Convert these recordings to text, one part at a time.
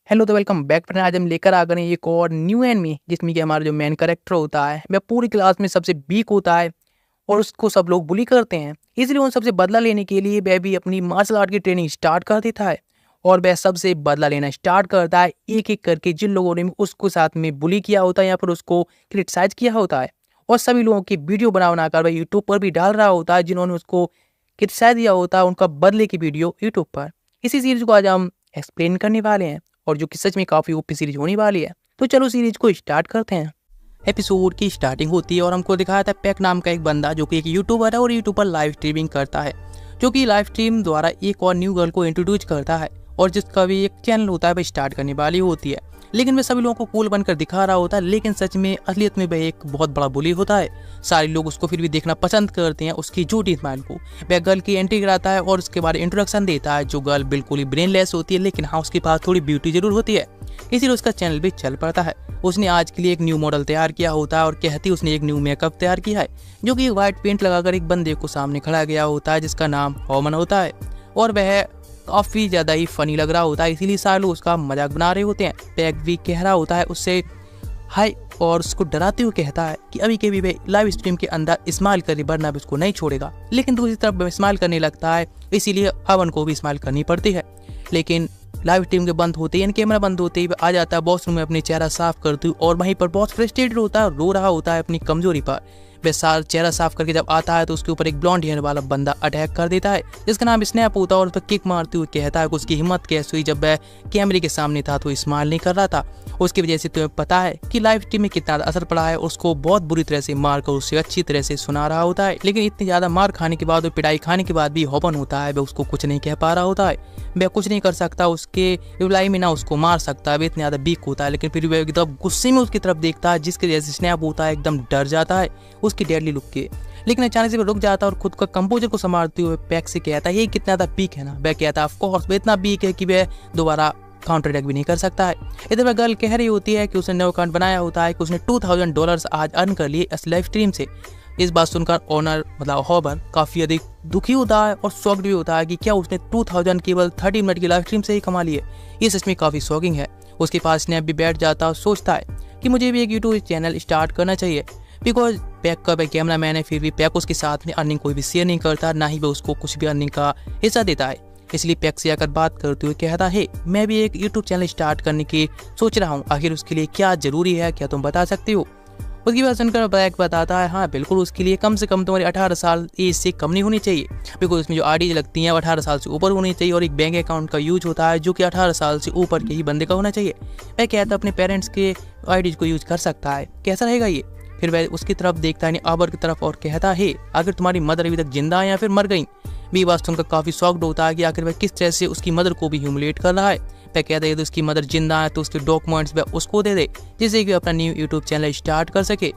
Hello तो welcome back friend. आज हम लेकर आ गए हैं एक और न्यू एनिमी जिसमें कि हमारा जो मेन कैरेक्टर होता है वह पूरी क्लास में सबसे वीक होता है और उसको सब लोग बुली करते हैं। इसलिए उन सबसे बदला लेने के लिए वह भी अपनी मार्शल आर्ट की ट्रेनिंग स्टार्ट कर देता है और वह सबसे बदला लेना स्टार्ट करता है एक एक करके जिन लोगों ने उसको साथ में बुली किया होता है या फिर उसको क्रिटिसाइज किया होता है। और सभी लोगों की वीडियो बनाकर वह यूट्यूब पर भी डाल रहा होता है जिन्होंने उसको क्रिटिसाइज दिया होता है उनका बदले की वीडियो यूट्यूब पर। इसी सीरीज को आज हम एक्सप्लेन करने वाले हैं और जो कि सच में काफ़ी ओपी सीरीज होने वाली है। तो चलो सीरीज को स्टार्ट करते हैं। एपिसोड की स्टार्टिंग होती है और हमको दिखाया था पैक नाम का एक बंदा जो कि एक यूट्यूबर है और यूट्यूबर लाइव स्ट्रीमिंग करता है, जो कि लाइव स्ट्रीम द्वारा एक और न्यू गर्ल को इंट्रोड्यूस करता है और जिसका भी एक चैनल होता है वह स्टार्ट करने वाली होती है। लेकिन वह सभी लोगों को कूल बनकर दिखा रहा होता है, लेकिन सच में असलियत में वह एक बहुत बड़ा बुली होता है। सारे लोग उसको फिर भी देखना पसंद करते हैं उसकी झूठी स्माइल को। वह गर्ल की एंट्री कराता है और उसके बाद इंट्रोडक्शन देता है। जो गर्ल बिल्कुल ही ब्रेनलेस होती है, लेकिन हाँ उसके पास थोड़ी ब्यूटी जरूर होती है, इसीलिए उसका चैनल भी चल पड़ता है। उसने आज के लिए एक न्यू मॉडल तैयार किया होता है और कहती उसने एक न्यू मेकअप तैयार किया है, जो कि व्हाइट पेंट लगाकर एक बंदे को सामने खड़ा गया होता है जिसका नाम होमन होता है और वह काफ़ी ज़्यादा ही फनी लग रहा होता है, इसीलिए सारे लोग उसका मजाक बना रहे होते हैं। पैक भी कह रहा होता है उससे हाय और उसको डराते हुए कहता है कि अभी के भी वह लाइव स्ट्रीम के अंदर स्माइल करे वरना भी उसको नहीं छोड़ेगा। लेकिन दूसरी तरफ वह स्माइल करने लगता है, इसीलिए हवन को भी स्माइल करनी पड़ती है। लेकिन लाइव स्ट्रीम के बंद होते ही कैमरा बंद होते ही आ जाता है वॉशरूम में अपने चेहरा साफ करते हुए और वहीं पर बहुत फ्रस्ट्रेटेड होता है, रो रहा होता है अपनी कमजोरी पर। वह चेहरा साफ करके जब आता है तो उसके ऊपर एक ब्लॉन्ड हेयर वाला बंदा अटैक कर देता है जिसका नाम स्नैप होता है और उस पर किक मारते हुए कहता है कि उसकी हिम्मत कैसे हुई जब वह कैमरे के सामने था तो स्माइल नहीं कर रहा था। उसकी वजह से तुम्हें पता है कि लाइव स्ट्रीम में कितना असर पड़ा है। उसको बहुत बुरी तरह से मार कर उससे अच्छी तरह से सुना रहा होता है, लेकिन इतनी ज्यादा मार खाने के बाद और पिटाई खाने के बाद भी होपन होता है वह उसको कुछ नहीं कह पा रहा होता है। वह कुछ नहीं कर सकता, उसके रिप्लाई में ना उसको मार सकता है, वह इतना ज्यादा वीक होता है। लेकिन फिर वह एकदम गुस्से में उसकी तरफ देखता है जिसके वजह से स्नैप होता है एकदम डर जाता है उसकी डेडली लुक के। लेकिन अचानक से वह रुक जाता है और खुद का कंपोजर को संभालते हुए पैक से कहता है ये कितना ज्यादा वीक है ना। वह कहता है ऑफ कोर्स वह इतना वीक है कि वह दोबारा काउंटर अटैक भी नहीं कर सकता है। इधर वह गर्ल कह रही होती है कि उसने नया अकाउंट बनाया होता है कि उसने $2000 आज अर्न कर लिए इस लाइव स्ट्रीम से। इस बात सुनकर ओनर मतलब हॉबर काफी अधिक दुखी होता है और शॉक्ड भी होता है कि क्या उसने 2000 केवल 30 मिनट की लाइव स्ट्रीम से ही कमा लिए। ये सच में काफी शॉकिंग है। उसके पास स्नैप भी बैठ जाता और सोचता है कि मुझे भी एक यूट्यूब चैनल स्टार्ट करना चाहिए, बिकॉज पैक का वह कैमरा मैन है, फिर भी पैक उसके साथ में अर्निंग कोई भी शेयर नहीं करता, ना ही वह उसको कुछ भी अर्निंग का हिस्सा देता है। इसलिए पैक से आकर बात करते हुए कहता है मैं भी एक यूट्यूब चैनल स्टार्ट करने की सोच रहा हूँ, आखिर उसके लिए क्या जरूरी है, क्या तुम बता सकते हो। उसकी बात सुनकर पैक बताता है हाँ बिल्कुल, उसके लिए कम से कम तुम्हारी 18 साल एज से कम नहीं होनी चाहिए, बिकॉज उसमें जो आईडी लगती हैं वो 18 साल से ऊपर होनी चाहिए और एक बैंक अकाउंट का यूज होता है जो कि 18 साल से ऊपर के ही बंदे का होना चाहिए। वह कहता अपने पेरेंट्स के आईडी को यूज कर सकता है, कैसा रहेगा ये। फिर वह उसकी तरफ देखता है आबर की तरफ और कहता है अगर तुम्हारी मदर अभी तक जिंदा है या फिर मर गई। भी बात सुनकर काफी शॉक्ड होता है कि आखिर वह किस तरह से उसकी मदर को भी ह्यूमिलेट कर रहा है। वह कहता है तो उसकी मदर जिंदा है तो उसके डॉक्यूमेंट्स वह उसको दे दे जिससे कि अपना न्यू यूट्यूब चैनल स्टार्ट कर सके।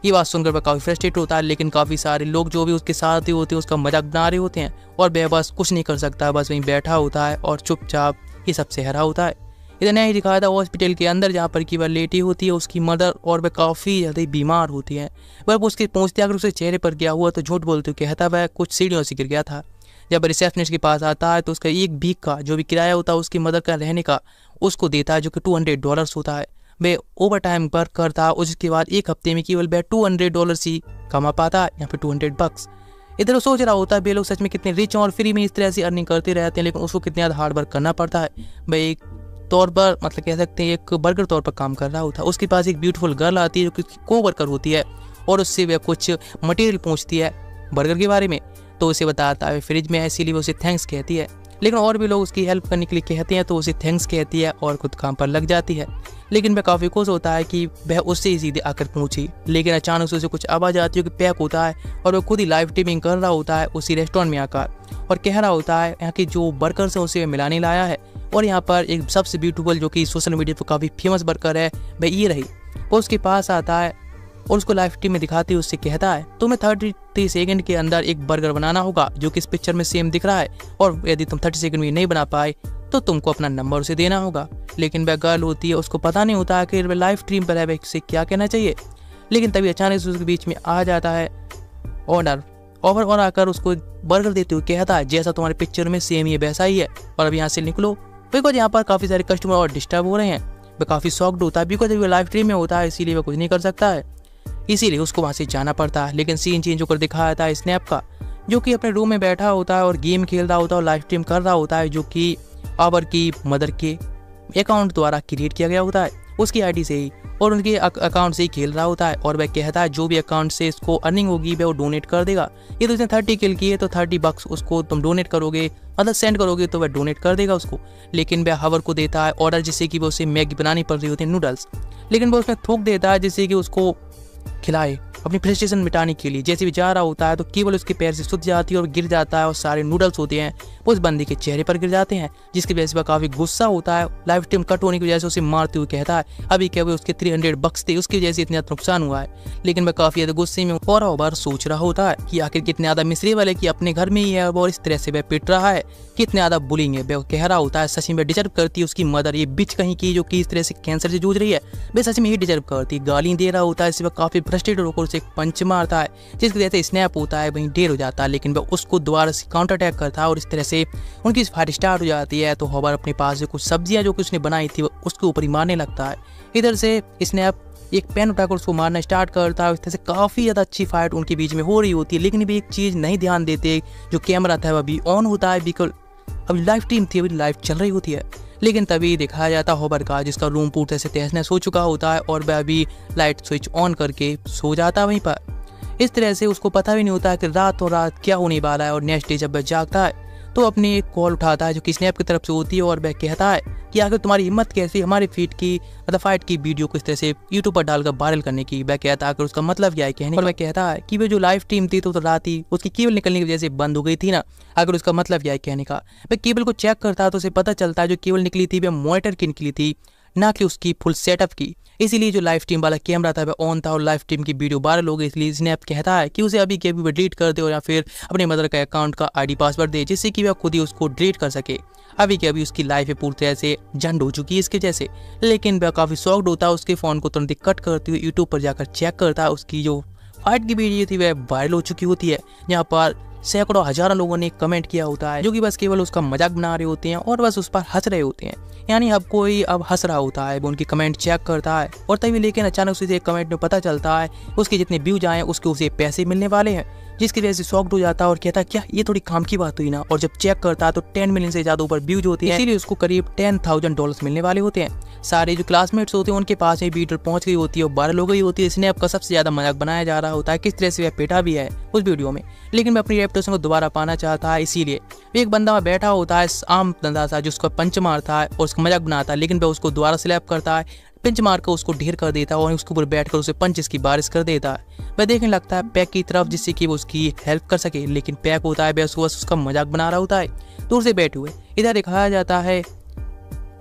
ये बात सुनकर वह काफी फ्रस्ट्रेट होता है, लेकिन काफी सारे लोग जो भी उसके साथ होते हैं उसका मजाक बना रहे होते हैं और वह बस कुछ नहीं कर सकता, बस वहीं बैठा होता है और चुपचाप ये सब सहरा होता है। इधर नहीं दिखाया था हॉस्पिटल के अंदर जहाँ पर कि वह लेटी होती है उसकी मदर और वह काफ़ी ज़्यादा बीमार होती है। वह उसके पहुँचते अगर उसके चेहरे पर गया हुआ तो झूठ बोलते हुए कहता वह कुछ सीढ़ियों से गिर गया था। जब रिसेप्शनिस्ट के पास आता है तो उसका एक वीक का जो भी किराया होता है उसकी मदर का रहने का उसको देता है जो कि $200 होता है। वह ओवर टाइम वर्क करता है, उसके बाद एक हफ्ते में केवल वह $200 ही कमा पाता है या फिर $200। इधर वो सोच रहा होता है वे लोग सच में कितने रिच और फ्री में इस तरह से अर्निंग करते रहते हैं, लेकिन उसको कितना ज़्यादा हार्ड वर्क करना पड़ता है। वह एक तौर पर मतलब कह सकते हैं एक बर्गर तौर पर काम कर रहा होता है। उसके पास एक ब्यूटीफुल गर्ल आती है जो कि को वर्कर होती है और उससे वह कुछ मटेरियल पूछती है बर्गर के बारे में, तो उसे बताता है फ्रिज में है, इसीलिए वो उसे थैंक्स कहती है। लेकिन और भी लोग उसकी हेल्प करने के लिए कहते हैं तो उसे थैंक्स कहती है और खुद काम पर लग जाती है। लेकिन वह काफ़ी खुश होता है कि वह उससे ही सीधे आकर पहुंची, लेकिन अचानक से उसे कुछ आवाज़ आती है कि पैक होता है और वह खुद ही लाइव स्ट्रीमिंग कर रहा होता है उसी रेस्टोरेंट में आकर और कह रहा होता है यहाँ के जो वर्कर्स हैं उसे मिलाने लाया है और यहाँ पर एक सबसे ब्यूटीफुल जो कि सोशल मीडिया पर काफ़ी फेमस वर्कर है वह ये रही। वो उसके पास आता है और उसको लाइव स्ट्रीम में दिखाते हुए उससे कहता है तुम्हें 30 सेकंड के अंदर एक बर्गर बनाना होगा जो कि इस पिक्चर में सेम दिख रहा है और यदि तुम 30 सेकंड में नहीं बना पाए तो तुमको अपना नंबर उसे देना होगा। लेकिन वह गर्ल होती है, उसको पता नहीं होता है कि वह लाइव स्ट्रीम पर है वह से क्या कहना चाहिए। लेकिन तभी अचानक से उसके बीच में आ जाता है ओनर और आकर उसको बर्गर देते हुए कहता है जैसा तुम्हारे पिक्चर में सेम ये वैसा ही है और अब यहाँ से निकलो बिकॉज यहाँ पर काफ़ी सारे कस्टमर और डिस्टर्ब हो रहे हैं। वह काफ़ी शॉक्ड होता है बिकॉज वो लाइव स्ट्रीम में होता है, इसीलिए वह कुछ नहीं कर सकता है, इसीलिए उसको वहाँ से जाना पड़ता है। लेकिन सीन चेंज होकर दिखाया था स्नैप का, जो कि अपने रूम में बैठा होता है और गेम खेल रहा होता है और लाइव स्ट्रीम कर रहा होता है, जो कि ऑवर की मदर के अकाउंट द्वारा क्रिएट किया गया होता है, उसकी आईडी से ही, और उनके अकाउंट से ही खेल रहा होता है। और वह कहता है जो भी अकाउंट से इसको अर्निंग होगी वह वो डोनेट कर देगा। ये तो इसने 30 किल किए तो 30 बक्स उसको तुम डोनेट करोगे, मतलब सेंड करोगे तो वह डोनेट कर देगा उसको। लेकिन वह हवर को देता है ऑर्डर, जिससे कि वो उसे मैगी बनानी पड़ रही होती है, नूडल्स, लेकिन वो उसमें थूक देता है जिससे कि उसको खिलाए अपनी फ्रस्ट्रेशन मिटाने के लिए। जैसे भी जा रहा होता है तो केवल उसके पैर से सुध जाती है और गिर जाता है, और सारे नूडल्स होते हैं वो उस बंदी के चेहरे पर गिर जाते हैं, जिसकी वजह से वह काफ़ी गुस्सा होता है। लाइव स्ट्रीम कट होने की वजह से उसे मारते हुए कहता है अभी क्या वो उसके 300 बक्स थे, उसकी वजह से इतना नुकसान हुआ है। लेकिन वह काफ़ी ज़्यादा गुस्से में और बार सोच रहा होता है कि आखिर कितने ज़्यादा मिसरीबल है कि अपने घर में ही है और इस तरह से वह पिट रहा है, कितने ज़्यादा बुलिंग है। वह कह रहा होता है सच में डिजर्व करती है उसकी मदर, ये बिच कहीं की जो कि इस तरह से कैंसर से जूझ रही है, वह सच में ही डिजर्व करती। गाली दे रहा होता है, इससे वह काफ़ी फ्रस्ट्रेटेड होकर उसे पंच मारता है, जिसकी वजह से स्नैप होता है वहीं ढेर हो जाता है। लेकिन वह उसको दोबारा से काउंटर अटैक करता है और इस तरह से उनकी फाइट स्टार्ट हो जाती है। तो हॉवर अपने पास से कुछ सब्जियां जो कि उसने बनाई थी उसके ऊपर ही मारने लगता है। इधर से स्नैप एक पेन उठाकर उसको मारना स्टार्ट करता है। इस तरह से काफ़ी ज़्यादा अच्छी फाइट उनके बीच में हो रही होती है। लेकिन भी एक चीज़ नहीं ध्यान देते, जो कैमरा था वह अभी ऑन होता है, बिकॉज अभी लाइव स्ट्रीम थी, अभी लाइव चल रही होती है। लेकिन तभी दिखाया जाता है हॉवर का, जिसका रूम पूरी तरह से तहस-नहस हो चुका होता है और वह अभी लाइट स्विच ऑन करके सो जाता है वहीं पर। इस तरह से उसको पता भी नहीं होता है कि रातों रात क्या होने वाला है। और नेक्स्ट डे जब वह जागता है तो अपनी एक कॉल उठाता है जो कि स्नैप की तरफ से होती है, और वह कहता है कि आखिर तुम्हारी हिम्मत कैसी हमारी फीट की मतलब फाइट की वीडियो को इस तरह से यूट्यूब पर डालकर वायरल करने की। वह कहता है आखिर उसका मतलब क्या है कहने, और वह कहता है कि वह जो लाइव स्ट्रीम थी तो रात ही उसकी केबल निकलने की वजह से बंद हो गई थी ना, आखिर उसका मतलब क्या है कहने का। वह केबल को चेक करता है तो उसे पता चलता है जो केबल निकली थी वह मॉनिटर की निकली थी, ना कि उसकी फुल सेटअप की। इसीलिए जो लाइव स्ट्रीम वाला कैमरा था वह ऑन था और लाइव स्ट्रीम की वीडियो वायरल हो गई। इसलिए स्नैप कहता है कि उसे अभी के अभी डिलीट कर दे और या फिर अपने मदर का अकाउंट का आईडी पासवर्ड दे, जिससे कि वह खुद ही उसको डिलीट कर सके। अभी के अभी उसकी लाइफ पूरी तरह से जंड हो चुकी है इसके जैसे। लेकिन वह काफ़ी शॉक्ड होता है, उसके फ़ोन को तुरंत कट करते हुए यूट्यूब पर जाकर चेक करता है। उसकी जो फाइट की वीडियो थी वह वायरल हो चुकी होती है, जहाँ पर सैकड़ों हजारों लोगों ने कमेंट किया होता है, जो कि बस केवल उसका मजाक बना रहे होते हैं और बस उस पर हंस रहे होते हैं। यानी अब कोई अब हंस रहा होता है, वो उनकी कमेंट चेक करता है और तभी लेकिन अचानक से एक कमेंट में पता चलता है उसके जितने व्यूज आए उसके उसे पैसे मिलने वाले हैं, जिसकी वजह से शॉक्ड हो जाता है और कहता है क्या ये थोड़ी काम की बात हुई ना। और जब चेक करता है तो 10 मिलियन से ज़्यादा ऊपर व्यूज होती है, इसीलिए उसको करीब $10,000 मिलने वाले होते हैं। सारे जो क्लासमेट्स होते हैं उनके पास ही वीडियो पहुंच गई होती है और वायरल हो गई होती है। स्नैप का सबसे ज़्यादा मजाक बनाया जा रहा होता है, किस तरह से वह पेटा भी है उस वीडियो में। लेकिन मैं अपनी रेपुटेशन को दोबारा पाना चाहता है, इसीलिए एक बंदा वहाँ बैठा होता है आम धंधा सा, जो उसका पंच मारता है और उसका मजाक बनाता है, लेकिन वह उसको दोबारा स्लैप करता है, पिंच मार कर उसको ढेर कर देता है और उसके ऊपर बैठकर उसे पंचेस की बारिश कर देता है। वह देखने लगता है पैक की तरफ, जिससे कि वो उसकी हेल्प कर सके, लेकिन पैक होता है बस उसका मजाक बना रहा होता है दूर से बैठे हुए। इधर दिखाया जाता है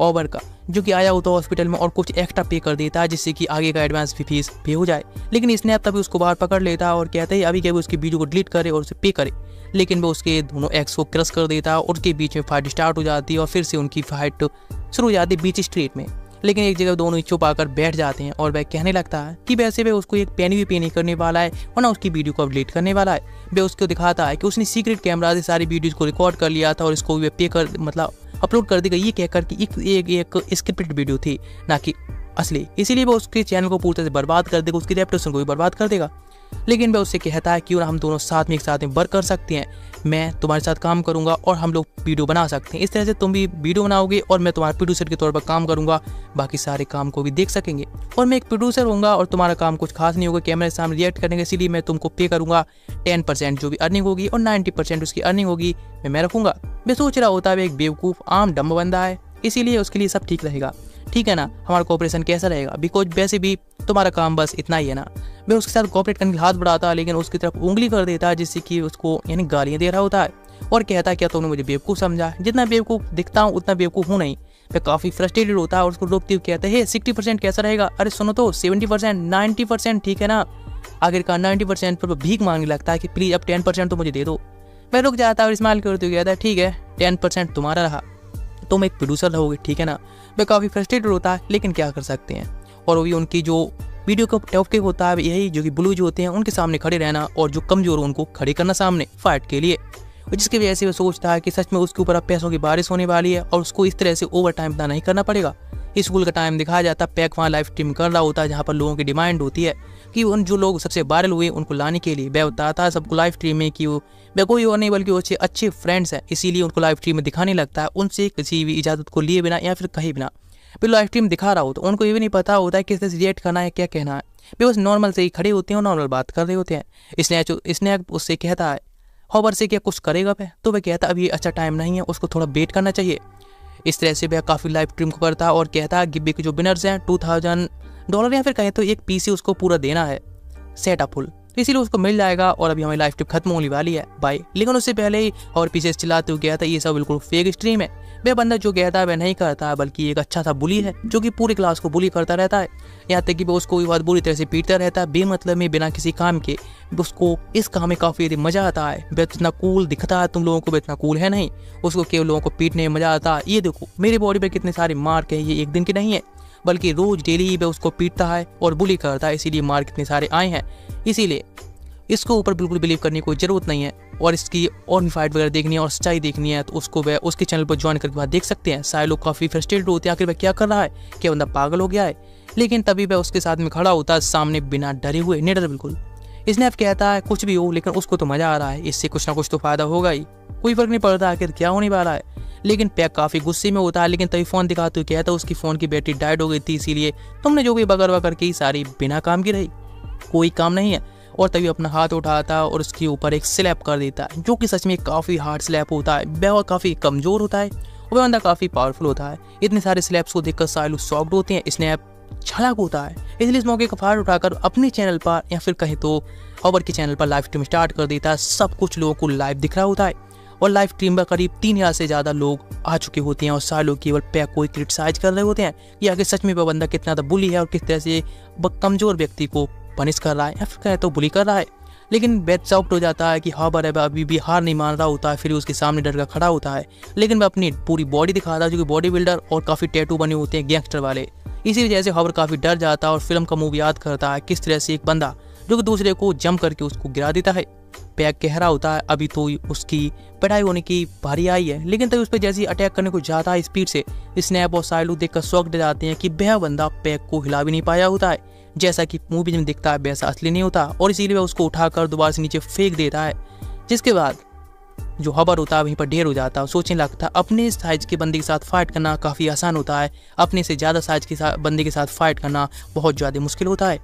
ओवर का, जो कि आया होता है हॉस्पिटल में और कुछ एक्स्ट्रा पे कर देता है, जिससे कि आगे का एडवांस फीस पे हो जाए। लेकिन स्नैप तभी उसको बाहर पकड़ लेता है और कहता है अभी क्या वो उसकी वीडियो को डिलीट करे और उसे पे करे। लेकिन वो उसके दोनों एक्स को क्रश कर देता है और उसके बीच में फाइट स्टार्ट हो जाती है और फिर से उनकी फाइट शुरू हो जाती है बीच स्ट्रीट में। लेकिन एक जगह दोनों चुप आकर बैठ जाते हैं और वह कहने लगता है कि वैसे वह उसको एक पेन भी पे नहीं करने वाला है और ना उसकी वीडियो को डिलीट करने वाला है। वह उसको दिखाता है कि उसने सीक्रेट कैमरा से सारी वीडियोज को रिकॉर्ड कर लिया था और इसको वे पे कर मतलब अपलोड कर देगा, ये कहकर कि एक स्क्रिप्टेड वीडियो थी ना कि असली। इसीलिए वो उसके चैनल को पूरी तरह से बर्बाद कर देगा, उसकी रेपुटेशन को भी बर्बाद कर देगा। लेकिन वह उससे कहता है क्यों ना हम दोनों साथ में एक साथ में वर्क कर सकते हैं, मैं तुम्हारे साथ काम करूंगा और हम लोग वीडियो बना सकते हैं। इस तरह से तुम भी वीडियो बनाओगे और मैं तुम्हारे प्रोड्यूसर के तौर पर काम करूंगा, बाकी सारे काम को भी देख सकेंगे। और मैं एक प्रोड्यूसर होऊंगा और तुम्हारा काम कुछ खास नहीं होगा, कैमरे के सामने रिएक्ट करने के, इसीलिए मैं तुमको पे करूंगा 10% जो भी अर्निंग होगी और 90% उसकी अर्निंग होगी मैं रखूंगा। मैं सोच रहा होता है एक बेवकूफ़ आम डम्ब बंदा है, इसीलिए उसके लिए सब ठीक रहेगा, ठीक है ना। हमारा कोऑपरेशन कैसा रहेगा, बिकॉज वैसे भी तुम्हारा काम बस इतना ही है ना। मैं उसके साथ कोऑपरेट करने के हाथ बढ़ाता है, लेकिन उसकी तरफ उंगली कर देता है, जिससे कि उसको यानी गालियाँ दे रहा होता है और कहता है क्या तुमने मुझे बेवकूफ़ समझा, जितना बेवकूफ़ दिखता हूँ उतना बेवकूफ़ हूँ नहीं। मैं काफ़ी फ्रस्ट्रेटेड होता है और उसको रोकते हुए कहता है 60% कैसा रहेगा, अरे सुनो तो 70% 90% ठीक है ना। आखिरकार 90% पर भीख मांगने लगता है कि प्लीज़ अब 10% तो मुझे दे दो। मैं रुक जाता है और स्माइल करते हुए कहता है ठीक है 10% तुम्हारा रहा, तुम एक प्रोड्यूसर रहोगे, ठीक है ना। वह काफ़ी फ्रस्ट्रेटेड होता है, लेकिन क्या कर सकते हैं। और भी उनकी जो वीडियो का टॉपिक होता है यही, जो कि ब्लूज होते हैं उनके सामने खड़े रहना और जो कमज़ोर उनको खड़े करना सामने फाइट के लिए। और जिसकी वजह से वो सोचता है कि सच में उसके ऊपर अब पैसों की बारिश होने वाली है और उसको इस तरह से ओवर टाइम इतना नहीं करना पड़ेगा। स्कूल का टाइम दिखाया जाता है, पैक वहाँ लाइव स्ट्रीम कर रहा होता है जहाँ पर लोगों की डिमांड होती है कि उन जो लोग सबसे वायरल हुए उनको लाने के लिए। वह बताता है सबको लाइव स्ट्रीम में कि वह कोई और नहीं बल्कि वो अच्छे फ्रेंड्स हैं, इसीलिए उनको लाइव स्ट्रीम में दिखाने लगता है, उनसे किसी भी इजाज़त को लिए बिना या फिर कहे बिना। फिर लाइव स्ट्रीम दिखा रहा हो तो उनको ये भी नहीं पता होता है किस तरह से रिएक्ट करना है, क्या कहना है। वे बस नॉर्मल से ही खड़े होते हैं और नॉर्मल बात कर रहे होते हैं। स्नैक उससे कहता है हॉबर से क्या कुछ करेगा वह, तो वह कहता है अभी अच्छा टाइम नहीं है, उसको थोड़ा वेट करना चाहिए। इस तरह से वह काफ़ी लाइव स्ट्रीम को करता है और कहता है गिब्बी के जो विनर्स हैं $2000 या फिर कहें तो एक पीसी उसको पूरा देना है सेटअप फुल, इसीलिए उसको मिल जाएगा। और अभी हमारी लाइव स्ट्रीम खत्म होने वाली है बाय। लेकिन उससे पहले ही और पीछे चिल्लाते हुए गया था ये सब बिल्कुल फेक स्ट्रीम है। वह बंदा जो कहता है वह नहीं करता है बल्कि एक अच्छा सा बुली है जो कि पूरी क्लास को बुली करता रहता है, यहाँ तक कि वो उसको बहुत बुरी तरह से पीटता रहता है बेमतलब में बिना किसी काम के। उसको इस काम में काफ़ी मज़ा आता है, वह इतना कूल दिखता है तुम लोगों को, वह इतना कूल है नहीं, उसको केवल लोगों को पीटने में मज़ा आता है। ये देखो मेरी बॉडी पर कितने सारे मार्क हैं, ये एक दिन के नहीं है बल्कि रोज डेली वह उसको पीटता है और बुली करता है, इसीलिए मार्क कितने सारे आए हैं। इसीलिए इसको ऊपर बिल्कुल बिलीव करने की कोई ज़रूरत नहीं है और इसकी और भी फाइट वगैरह देखनी है और सच्चाई देखनी है तो उसको वह उसके चैनल पर ज्वाइन करके बाद देख सकते हैं। सारे लोग काफ़ी फ्रस्ट्रेटेड होते हैं, आखिर वह क्या कर रहा है, क्या बंदा पागल हो गया है। लेकिन तभी वह उसके साथ में खड़ा होता है सामने बिना डरे हुए, निडर बिल्कुल। स्नैप कहता है कुछ भी हो लेकिन उसको तो मज़ा आ रहा है, इससे कुछ ना कुछ तो फायदा होगा ही, कोई फर्क नहीं पड़ता आखिर क्या होने वाला है। लेकिन पैक काफ़ी गुस्से में होता है, लेकिन तभी फ़ोन दिखाते हुए कहता है उसकी फ़ोन की बैटरी डाइड हो गई थी, इसीलिए तुमने जो भी बगर बगर की सारी बिना काम की रही, कोई काम नहीं है। और तभी अपना हाथ उठाता है और उसके ऊपर एक स्लैप कर देता है जो कि सच में काफ़ी हार्ड स्लैप होता है। वह काफ़ी कमज़ोर होता है और वह बंदा काफ़ी पावरफुल होता है। इतने सारे स्लैप्स को देखकर सारे लोग शॉक्ड होते हैं। स्नैप छलाक होता है, इसलिए इस मौके का फायदा उठाकर अपने चैनल पर या फिर कहें तो हॉबर के चैनल पर लाइव स्ट्रीम स्टार्ट कर देता है। सब कुछ लोगों को लाइव दिख रहा होता है और लाइव स्ट्रीम पर करीब 3000 से ज़्यादा लोग आ चुके होते हैं और सारे लोग केवल पैक को क्रिटिसाइज कर रहे होते हैं कि आगे सच में वह बंदा कितना ज़्यादा बुली है और किस तरह से कमज़ोर व्यक्ति को पनिश कर रहा है या फिर कहें तो बुली कर रहा है। लेकिन बेथ शॉक्ड हो जाता है कि हॉबर अभी भी हार नहीं मान रहा होता है, फिर उसके सामने डर कर खड़ा होता है। लेकिन वह अपनी पूरी बॉडी दिखाता है जो कि बॉडी बिल्डर और काफ़ी टैटू बने होते हैं गैंगस्टर वाले। इसी वजह से हॉबर काफ़ी डर जाता है और फिल्म का मूव याद करता है किस तरह से एक बंदा जो कि दूसरे को जम करके उसको गिरा देता है। पैक कह रहा होता है अभी तो उसकी पिटाई होने की बारी आई है, लेकिन तभी उस पर जैसे ही अटैक करने को जाता है स्पीड से, स्नैप और सारे लोग देखकर शॉक्ड जाते हैं कि वह बंदा पैक को हिला भी नहीं पाया होता है, जैसा कि मूवी में दिखता है वैसा असली नहीं होता और इसीलिए वह उसको उठाकर दोबारा से नीचे फेंक देता है। जिसके बाद जो हॉबर होता है वहीं पर ढेर हो जाता है, सोचने लगता है अपने साइज के बंदे के साथ फाइट करना काफ़ी आसान होता है, अपने से ज़्यादा साइज के बंदे के साथ फाइट करना बहुत ज़्यादा मुश्किल होता है।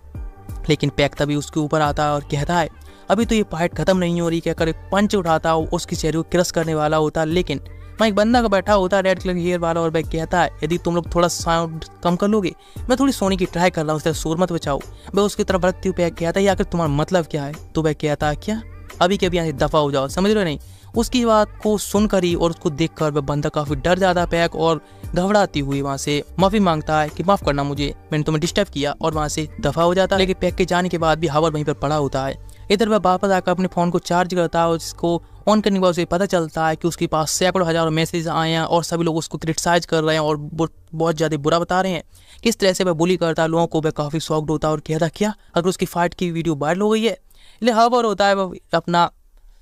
लेकिन पैक तभी उसके ऊपर आता है और कहता है अभी तो ये फाइट खत्म नहीं हो रही, क्या करे पंच उठाता है उसकी चेहरे को क्रश करने वाला होता है। लेकिन वहाँ एक बंदा का बैठा होता है रेड कलर हेयर वाला और वह कहता है यदि तुम लोग थोड़ा साउंड कम कर लोगे, मैं थोड़ी सोने की ट्राई कर रहा हूँ, उस तरह शोर मत बचाओ। वह उसकी तरफ बढ़ती हुई पैक कहता है आखिर तुम्हारा मतलब क्या है, तो वह कहता है क्या अभी के अभी यहाँ से दफ़ा हो जाओ, समझ रहे नहीं। उसकी बात को सुनकर ही और उसको देखकर वह बंदा काफ़ी डर जाता है पैक और घबराती हुई वहाँ से माफ़ी मांगता है कि माफ़ करना मुझे, मैंने तुम्हें डिस्टर्ब किया और वहाँ से दफ़ा हो जाता है। लेकिन पैक के जाने के बाद भी हॉबर वहीं पर पड़ा होता है। इधर वह वापस आकर अपने फ़ोन को चार्ज करता है और इसको ऑन करने के बाद उसे पता चलता है कि उसके पास सैकड़ों हज़ारों मैसेज आए हैं और सभी लोग उसको क्रिटिसाइज कर रहे हैं और बहुत ज़्यादा बुरा बता रहे हैं किस तरह से वह बुली करता है लोगों को। वह काफ़ी शॉक्ड होता है और कहता क्या अगर उसकी फाइट की वीडियो वायरल हो गई है। इसलिए हॉबर होता है वह अपना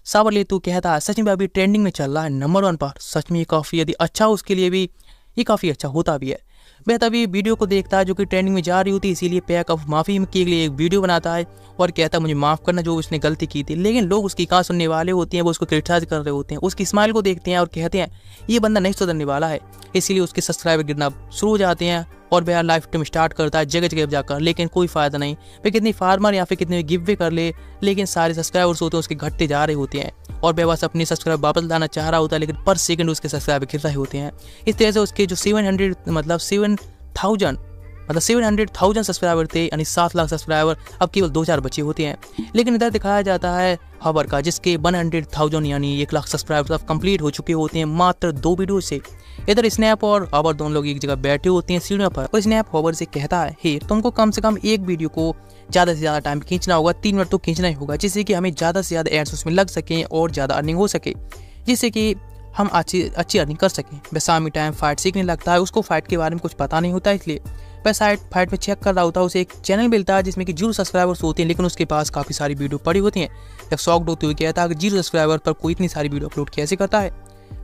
सावर ले तू कहता है सच में अभी ट्रेंडिंग में चल रहा है नंबर 1 पर, सच में ये काफ़ी यदि अच्छा उसके लिए भी ये काफ़ी अच्छा होता भी है। वह तभी वीडियो को देखता है जो कि ट्रेंडिंग में जा रही होती है, इसीलिए पैक अब माफ़ी के लिए एक वीडियो बनाता है और कहता है मुझे माफ़ करना जो उसने गलती की थी। लेकिन लोग उसकी कहाँ सुनने वाले होते हैं, वो उसको क्रिटिसाइज कर रहे होते हैं, उसकी स्माइल को देखते हैं और कहते हैं ये बंदा नहीं सुधरने वाला है, इसीलिए उसके सब्सक्राइबर गिरना शुरू हो जाते हैं और वह लाइव स्ट्रीम स्टार्ट करता है जगह जगह जाकर। लेकिन कोई फ़ायदा नहीं, वह कितनी फार्मर या फिर कितने गिव वे कर ले, लेकिन सारे सब्सक्राइबर्स होते हैं उसके घटते जा रहे होते हैं और वह बस अपनी सब्सक्राइब वापस लाना चाह रहा होता है, लेकिन पर सेकंड उसके सब्सक्राइबर गिर रहे होते हैं। इस तरह से उसके जो 700,000 सब्सक्राइबर थे, यानी 7 लाख सब्सक्राइबर, अब केवल 2-4 बचे होते हैं। लेकिन इधर दिखाया जाता है हॉबर का जिसके 100,000 यानी 1 लाख सब्सक्राइबर अब कंप्लीट हो चुके होते हैं मात्र 2 वीडियो से। इधर स्नैप और हॉबर दोनों लोग एक जगह बैठे होते हैं सीढ़ियों पर और स्नैप हॉबर से कहता है हे तुमको कम से कम एक वीडियो को ज़्यादा से ज़्यादा टाइम खींचना होगा, 3 मिनट तो खींचना ही होगा, जिससे कि हमें ज़्यादा से ज़्यादा एड्स उसमें लग सकें और ज़्यादा अर्निंग हो सके, जिससे कि हम अच्छी अर्निंग कर सकें। वह शामी टाइम फाइट सीखने लगता है, उसको फाइट के बारे में कुछ पता नहीं होता, इसलिए वह फाइट में चेक कर रहा होता है, उसे एक चैनल मिलता है जिसमें कि 0 सब्सक्राइबर्स होते हैं, लेकिन उसके पास काफ़ी सारी वीडियो पड़ी होती हैं। एक शॉक्ड होते हुए कहता है कि 0 सब्सक्राइबर पर कोई इतनी सारी वीडियो अपलोड कैसे करता है।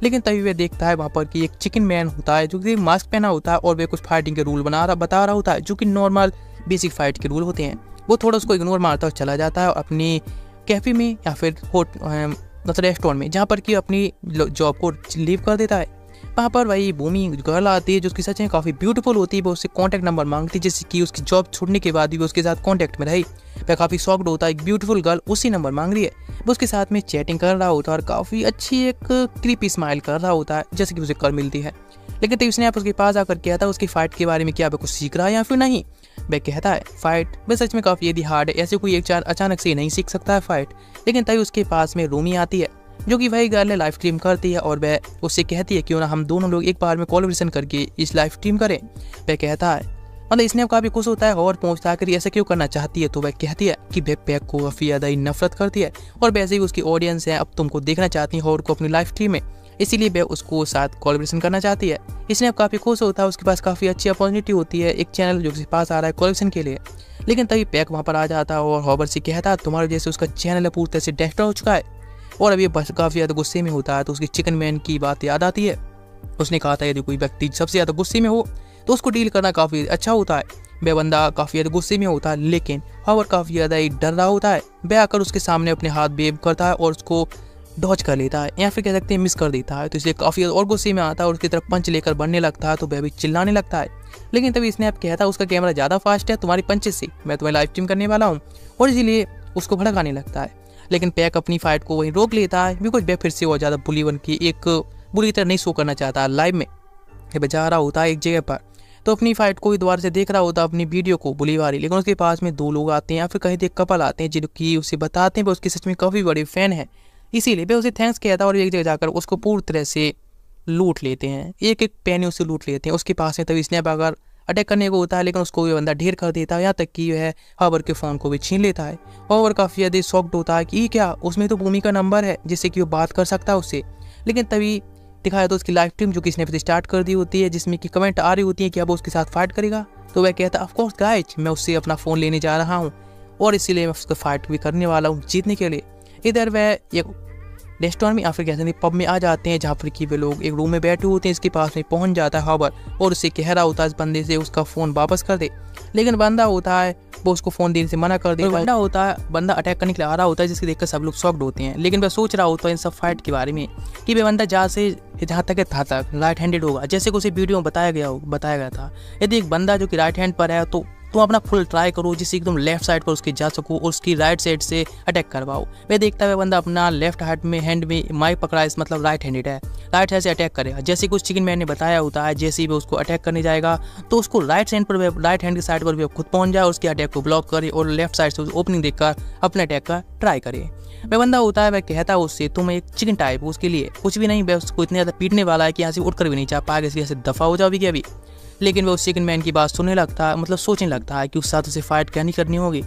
लेकिन तभी वह देखता है वहाँ पर कि एक चिकन मैन होता है जो कि मास्क पहना होता है और वह कुछ फाइटिंग के रूल बता रहा होता है, जो कि नॉर्मल बेसिक फाइट के रूल होते हैं। वो थोड़ा उसको इग्नोर मारता हुआ चला जाता है और अपनी कैफे में या फिर मतलब रेस्टोरेंट में, जहाँ पर कि अपनी जॉब को लीव कर देता है। वहाँ पर वही भूमि गर्ल आती है जो उसकी सच में काफ़ी ब्यूटीफुल होती है। वो उससे कॉन्टैक्ट नंबर मांगती है, जिससे कि उसकी जॉब छोड़ने के बाद भी वो उसके साथ कॉन्टैक्ट में रही। वह काफ़ी शॉक्ड होता है, एक ब्यूटीफुल गर्ल उसी नंबर मांग रही है। वो उसके साथ में चैटिंग कर रहा होता है और काफ़ी अच्छी एक क्रीपी स्माइल कर रहा होता है, जैसे कि उसे कर मिलती है। लेकिन तब उसने उसके पास आकर कहता है उसकी फाइट के बारे में, क्या वह कुछ सीख रहा है या फिर नहीं। वह कहता है फाइट वह सच में काफ़ी यदि हार्ड है, ऐसे कोई एक अचानक से नहीं सीख सकता है फाइट। लेकिन तभी उसके पास में रूमी आती है जो कि वही गर्ल लाइव स्ट्रीम करती है और वह उससे कहती है क्यों ना हम दोनों लोग एक बार में कोलैबोरेशन करके इस लाइव स्ट्रीम करें। वह कहता है मतलब इसने काफ़ी खुश होता है और पहुंचता है कि ऐसा क्यों करना चाहती है। तो वह कहती है कि वह पैक को काफ़ी ज़्यादा ही नफरत करती है और वैसे ही उसकी ऑडियंस है अब तुमको देखना चाहती है और को अपनी लाइव स्ट्रीम में, इसीलिए वह उसको साथ कोलैबोरेशन करना चाहती है। इसने काफ़ी खुश होता है, उसके पास काफ़ी अच्छी अपॉर्चुनिटी होती है, एक चैनल जो उसके पास आ रहा है कोलैबोरेशन के लिए। लेकिन तभी पैक वहाँ पर आ जाता है और हॉबर से कहता है तुम्हारे जैसे उसका चैनल पूरी तरह से डिस्ट्रॉय हो चुका है। और अभी बस काफ़ी ज़्यादा गुस्से में होता है तो उसकी चिकन मैन की बात याद आती है। उसने कहा था यदि कोई व्यक्ति सबसे ज़्यादा गुस्से में हो तो उसको डील करना काफ़ी अच्छा होता है। वह बंदा काफ़ी ज़्यादा गुस्से में होता है, लेकिन हॉवर काफ़ी ज़्यादा ही डर रहा होता है। वह आकर उसके सामने अपने हाथ वेव करता है और उसको डॉज कर लेता है या फिर कह सकते हैं मिस कर देता है। तो इसलिए काफ़ी और गुस्से में आता है और उसकी तरफ पंच लेकर बढ़ने लगता है। तो वह भी चिल्लाने लगता है। लेकिन तभी स्नैप कहता है उसका कैमरा ज़्यादा फास्ट है तुम्हारी पंचेस से, मैं तुम्हें लाइव स्ट्रीम करने वाला हूँ, और इसीलिए उसको भड़काने लगता है। लेकिन पैक अपनी फाइट को वहीं रोक लेता है बिकॉज वह फिर से और ज़्यादा बुली बन की एक बुरी तरह नहीं शो करना चाहता लाइव में। वह जा रहा होता है एक जगह पर तो अपनी फाइट को दोबारा से देख रहा होता है अपनी वीडियो को बुली वाली। लेकिन उसके पास में 2 लोग आते हैं या फिर कहीं एक कपल आते हैं जिनकी उसे बताते हैं वह उसके सच में काफ़ी बड़े फैन है, इसीलिए वह उसे थैंक्स कहता है और एक जगह जाकर उसको पूरी तरह से लूट लेते हैं, एक एक पैने उससे लूट लेते हैं। उसके पास में तभी स्नैप अगर अटैक करने को होता है लेकिन उसको बंदा ढेर कर देता है, यहाँ तक कि वह हॉवर के फ़ोन को भी छीन लेता है। हॉवर काफ़ी ज़्यादा शॉक्ड होता है कि ये क्या, उसमें तो भूमि का नंबर है जिससे कि वो बात कर सकता है उससे। लेकिन तभी दिखाया तो उसकी लाइव स्ट्रीम जो कि इसने फिर स्टार्ट कर दी होती है, जिसमें कि कमेंट आ रही होती है कि अब उसके साथ फाइट करेगा। तो वह कहता है ऑफ कोर्स गाइज, मैं उससे अपना फ़ोन लेने जा रहा हूँ और इसीलिए मैं उसको फाइट भी करने वाला हूँ जीतने के लिए। इधर वह एक रेस्टोरेंट में या फिर कहते हैं पब में आ जाते हैं जहाँ पर कि वे लोग एक रूम में बैठे होते हैं। इसके पास में पहुँच जाता है हॉवर और उससे कह रहा होता है इस बंदे से उसका फ़ोन वापस कर दे। लेकिन बंदा होता है वो उसको फ़ोन देने से मना कर दे। बंदा अटैक करने के लिए आ रहा होता है जिसके देखकर सब लोग शॉक्ड होते हैं। लेकिन वह सोच रहा होता है इन सब फाइट के बारे में कि वह बंदा जहाँ तक राइट हैंडेड होगा, जैसे कि उसे वीडियो में बताया गया था। यदि एक बंदा जो कि राइट हैंड पर है तो तुम अपना फुल ट्राई करो जिससे तुम लेफ्ट साइड पर उसके जा सको और उसकी राइट साइड से अटैक करवाओ। वह देखता है बंदा अपना लेफ्ट हैंड में माइक पकड़ा है, मतलब राइट हैंडेड है, राइट हैंड से अटैक करेगा। जैसे कुछ चिकन मैन ने बताया होता है जैसे ही वो उसको अटैक करने जाएगा तो उसको राइट हैंड की साइड पर भी खुद पहुंच जाए, उसके अटैक को ब्लॉक करे और लेफ्ट साइड से ओपनिंग देखकर अपने अटैक का ट्राई करे। वह बंदा होता है वह कहता है उससे तुम एक चिकन टाइप, उसके लिए कुछ भी नहीं, वह उसको इतने ज़्यादा पीटने वाला है कि यहाँ से उठकर भी नहीं चाह पाएगा, इसलिए दफ़ा हो जाओगी अभी। लेकिन वह उस चिकन मैन की बात सुनने लगता है, मतलब सोचने लगता है कि उस साथ उसे फाइट क्या नहीं करनी होगी।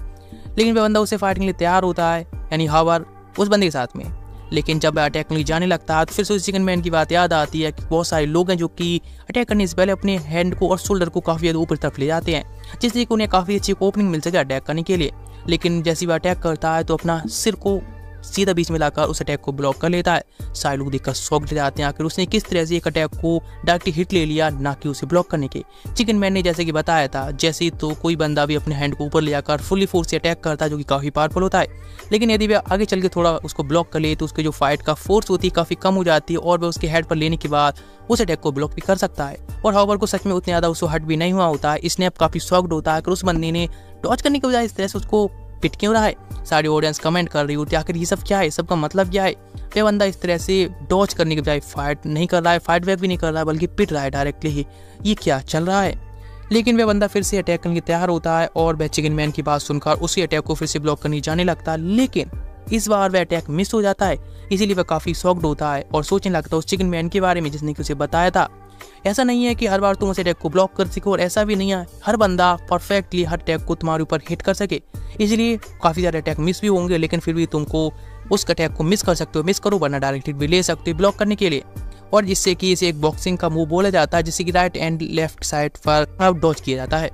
लेकिन वह बंदा उसे फाइट के लिए तैयार होता है, यानी हॉवर उस बंदे के साथ में। लेकिन जब वह अटैक करने जाने लगता है तो फिर से उस चिकन मैन की बात याद आती है कि बहुत सारे लोग हैं जो कि अटैक करने से पहले अपने हैंड को और शोल्डर को काफ़ी ज़्यादा ऊपर तरफ ले जाते हैं, जिससे कि उन्हें काफ़ी अच्छी ओपनिंग मिल सके अटैक करने के लिए। लेकिन जैसे वह अटैक करता है तो अपना सिर को सीधा बीच में लाकर उस अटैक को ब्लॉक कर लेता है। सारे लोग देखकर शॉक हो जाते हैं आखिर उसने किस तरह से एक अटैक को डायरेक्टली हिट ले लिया, ना कि उसे ब्लॉक करने के। चिकन मैन ने जैसे कि बताया था जैसे ही तो कोई बंदा भी अपने हैंड को ऊपर ले जाकर फुल्ली फोर्स से अटैक करता है जो कि काफ़ी पावरफुल होता है। लेकिन यदि वह आगे चल के थोड़ा उसको ब्लॉक कर ले तो उसके जो फाइट का फोर्स होती है काफ़ी कम हो जाती है और वह उसके हेड पर लेने के बाद उस अटैक को ब्लॉक भी कर सकता है। और हॉवर को सच में उतना ज़्यादा उसको हट भी नहीं हुआ होता है। स्नैप काफ़ी शॉक्ड होता है कि उस बंदे ने डॉज करने के बजाय इस तरह से उसको पिट क्यों रहा है। सारी ऑडियंस कमेंट कर रही होती है आखिर ये सब क्या है, सबका मतलब क्या है। वह बंदा इस तरह से डॉज करने के बजाय फाइट नहीं कर रहा है, फाइट बैक भी नहीं कर रहा है, बल्कि पिट रहा है डायरेक्टली ही, ये क्या चल रहा है। लेकिन वह बंदा फिर से अटैक करने के तैयार होता है और वह चिकन मैन की बात सुनकर उसी अटैक को फिर से ब्लॉक करने जाने लगता है। लेकिन इस बार वह अटैक मिस हो जाता है, इसीलिए वह काफ़ी शॉक्ड होता है और सोचने लगता है उस चिकन मैन के बारे में जिसने कि उसे बताया था। ऐसा नहीं है कि हर बार तुम उस अटैक को ब्लॉक कर सको और ऐसा भी नहीं है हर बंदा परफेक्टली हर अटैक को तुम्हारे ऊपर हिट कर सके, इसलिए काफ़ी ज़्यादा अटैक मिस भी होंगे। लेकिन फिर भी तुमको उस अटैक को मिस कर सकते हो, मिस करो वरना डायरेक्टली भी ले सकते हो ब्लॉक करने के लिए। और जिससे कि इसे एक बॉक्सिंग का मूव बोला जाता है, जिससे कि राइट एंड लेफ्ट साइड पर डॉज किया जाता है।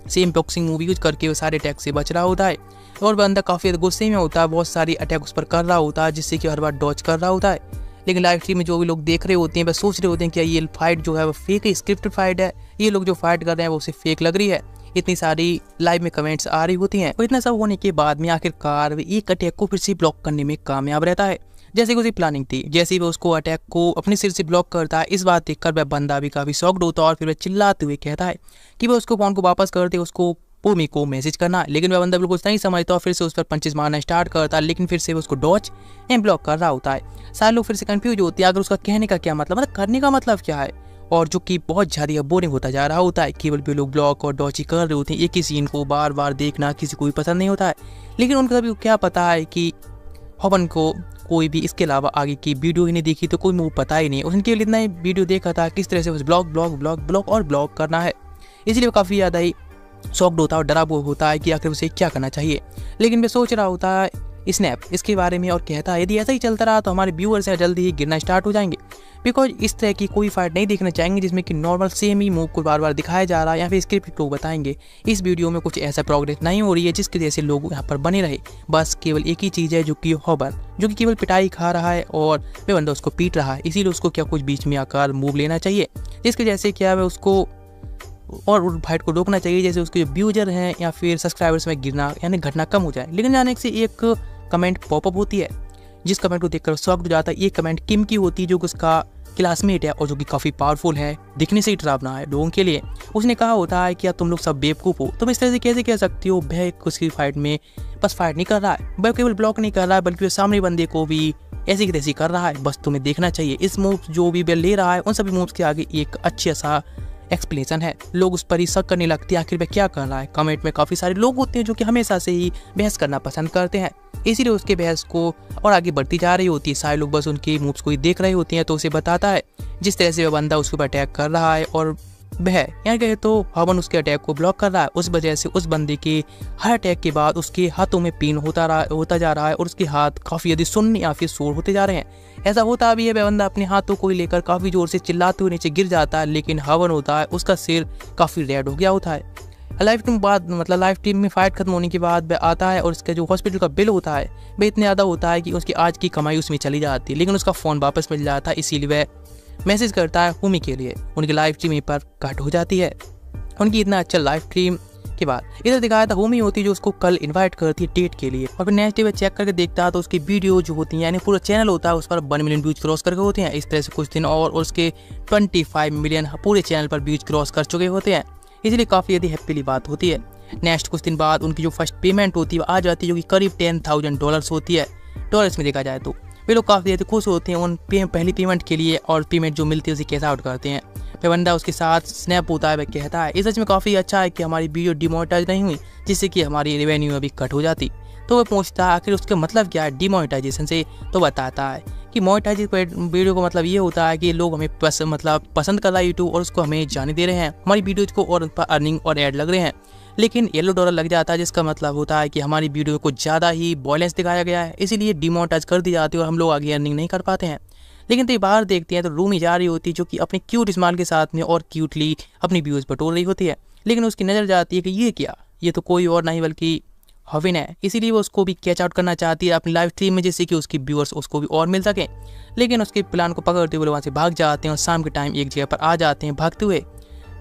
सेम बॉक्सिंग मूव यूज करके वो सारे अटैक से बच रहा होता है और बंदा काफ़ी गुस्से में होता है, बहुत सारी अटैक उस पर कर रहा होता है, जिससे कि हर बार डॉज कर रहा होता है। लेकिन लाइव स्ट्रीम में जो भी लोग देख रहे होते हैं वह सोच रहे होते हैं कि ये फाइट जो है वो फेक है, स्क्रिप्टेड फाइट है, ये लोग जो फाइट कर रहे हैं वो उसे फेक लग रही है। इतनी सारी लाइव में कमेंट्स आ रही होती हैं और इतना सब होने के बाद में आखिरकार वे एक अटैक को फिर से ब्लॉक करने में कामयाब रहता है, जैसे कि उसकी प्लानिंग थी। जैसे ही वो उसको अटैक को अपने सिर से ब्लॉक करता है, इस बात देखकर वह बंदा भी काफ़ी शॉक्ड होता है और फिर वह चिल्लाते हुए कहता है कि वह उसको फोन को वापस करते उसको भूमि को मैसेज करना। लेकिन वह बंदा बिल्कुल नहीं समझता और फिर से उस पर पंचेस मारना स्टार्ट करता है, लेकिन फिर से उसको डॉज एंड ब्लॉक कर रहा होता है। सारे लोग फिर से कंफ्यूज होते हैं अगर उसका कहने का क्या मतलब करने का मतलब क्या है, और जो कि बहुत ज़्यादा बोरिंग होता जा रहा होता है। केवल भी लोग ब्लॉक और डॉच ही कर रहे होते हैं, एक ही सीन को बार बार देखना किसी को भी पसंद नहीं होता है। लेकिन उनको कभी क्या पता है कि हवन को कोई भी इसके अलावा आगे की वीडियो ही नहीं देखी, तो कोई मूव पता ही नहीं। उनके लिए इतना ही वीडियो देखा था किस तरह से बस ब्लॉक और ब्लॉक करना है, इसलिए वो काफ़ी ज़्यादा ही शॉक्ड होता है और डरा होता है कि आखिर उसे क्या करना चाहिए। लेकिन वे सोच रहा होता है स्नैप इसके बारे में और कहता है यदि ऐसा ही चलता रहा तो हमारे व्यूअर्स हैं जल्दी ही गिरना स्टार्ट हो जाएंगे, बिकॉज इस तरह की कोई फाइट नहीं देखना चाहेंगे जिसमें कि नॉर्मल सेम ही मूव को बार बार दिखाया जा रहा है या फिर स्क्रिप्ट लोग बताएंगे इस वीडियो में कुछ ऐसा प्रोग्रेस नहीं हो रही है जिसकी वजह से लोग यहाँ पर बने रहे। बस केवल एक ही चीज़ है जो कि हॉबन जो कि केवल पिटाई खा रहा है और वे बंदा उसको पीट रहा है, इसीलिए उसको क्या कुछ बीच में आकर मूव लेना चाहिए जिसकी वजह से क्या है उसको और उस फाइट को रोकना चाहिए, जैसे उसके जो व्यूजर हैं या फिर सब्सक्राइबर्स में गिरना यानी घटना कम हो जाए। लेकिन जाने से एक कमेंट पॉपअप होती है जिस कमेंट को देखकर शॉक्ड हो जाता है। ये कमेंट किम की होती है जो कि उसका क्लासमेट है और जो कि काफ़ी पावरफुल है, दिखने से ही डरावना है लोगों के लिए। उसने कहा होता है कि यार तुम लोग सब बेवकूफ़ हो, तुम इस तरह से कैसे कह सकती हो। वह उसकी फाइट में बस फाइट नहीं कर रहा है, वह केवल ब्लॉक नहीं कर रहा है बल्कि वह सामने बंदे को भी ऐसी की तैसी कर रहा है। बस तुम्हें देखना चाहिए इस मूव जो भी वह ले रहा है उन सभी मूव्स के आगे एक अच्छा सा एक्सप्लेनेशन है। लोग उस पर ही शक करने लगते हैं आखिर वह क्या कर रहा है। कमेंट में काफ़ी सारे लोग होते हैं जो कि हमेशा से ही बहस करना पसंद करते हैं, इसीलिए उसके बहस को और आगे बढ़ती जा रही होती है। सारे लोग बस उनके मूव्स को ही देख रहे होते हैं, तो उसे बताता है जिस तरह से वह बंदा उसके ऊपर अटैक कर रहा है और वह यानी कहे तो हवन उसके अटैक को ब्लॉक कर रहा है। उस वजह से उस बंदे के हर अटैक के बाद उसके हाथों में पेन होता जा रहा है और उसके हाथ काफ़ी ज़्यादा सुन्न या फिर शोर होते जा रहे हैं। ऐसा होता भी है, वह बंदा अपने हाथों को ही लेकर काफ़ी ज़ोर से चिल्लाते हुए नीचे गिर जाता है, लेकिन हवन होता है उसका सिर काफ़ी रेड हो गया होता है। लाइव टीम में फाइट खत्म होने के बाद वह आता है और उसका जो हॉस्पिटल का बिल होता है वह इतना ज़्यादा होता है कि उसकी आज की कमाई उसमें चली जाती है, लेकिन उसका फ़ोन वापस मिल जाता है। इसीलिए वह मैसेज करता है हुमी के लिए। उनकी लाइव स्ट्रीम पर कट हो जाती है। उनकी इतना अच्छा लाइव स्ट्रीम के बाद इधर दिखाया था हुमी होती है जो उसको कल इनवाइट करती है डेट के लिए, और फिर नेक्स्ट डे में चेक करके देखता है तो उसकी वीडियो जो होती है यानी पूरा चैनल होता है उस पर 1 मिलियन व्यूज क्रॉस करके होते हैं। इस तरह से कुछ दिन और उसके 25 मिलियन पूरे चैनल पर व्यूज क्रॉस कर चुके होते हैं, इसलिए काफ़ी यदि हैप्पीली बात होती है। नेक्स्ट कुछ दिन बाद उनकी जो फर्स्ट पेमेंट होती है वो आ जाती है जो कि करीब $10,000 होती है, डॉलर्स में देखा जाए तो। वे लोग काफ़ी ज़्यादा खुश होते हैं उन पहली पेमेंट के लिए, और पेमेंट जो मिलती है उसे कैश आउट करते हैं। फिर बंदा उसके साथ स्नैप होता है, वह कहता है इस सच में काफ़ी अच्छा है कि हमारी वीडियो डिमोनेटाइज नहीं हुई जिससे कि हमारी रेवेन्यू अभी कट हो जाती। तो वह पूछता है आखिर उसका मतलब क्या है डिमोनेटाइजेशन से, तो बताता है कि मोनेटाइजेशन वीडियो का मतलब ये होता है कि लोग हमें पसंद कर रहा है यूट्यूब और उसको हमें जाने दे रहे हैं हमारी वीडियोज़ को और उन पर अर्निंग और ऐड लग रहे हैं। लेकिन $1 लग जाता है जिसका मतलब होता है कि हमारी वीडियो को ज़्यादा ही वॉयलेंस दिखाया गया है, इसीलिए डिमोनेटाइज कर दी जाती है और हम लोग आगे अर्निंग नहीं कर पाते हैं। लेकिन तो बाहर देखते हैं तो रूमी जा रही होती है जो कि अपने क्यूट स्माइल के साथ में और क्यूटली अपनी व्यूज़ बटोर रही होती है, लेकिन उसकी नज़र जाती है कि ये क्या, ये तो कोई और नहीं बल्कि हविन है, इसीलिए वो उसको भी कैच आउट करना चाहती है अपनी लाइव स्ट्रीम में जिससे कि उसकी व्यूअर्स उसको भी और मिल सकें। लेकिन उसके प्लान को पकड़ते हुए वहाँ से भाग जाते हैं और शाम के टाइम एक जगह पर आ जाते हैं भागते हुए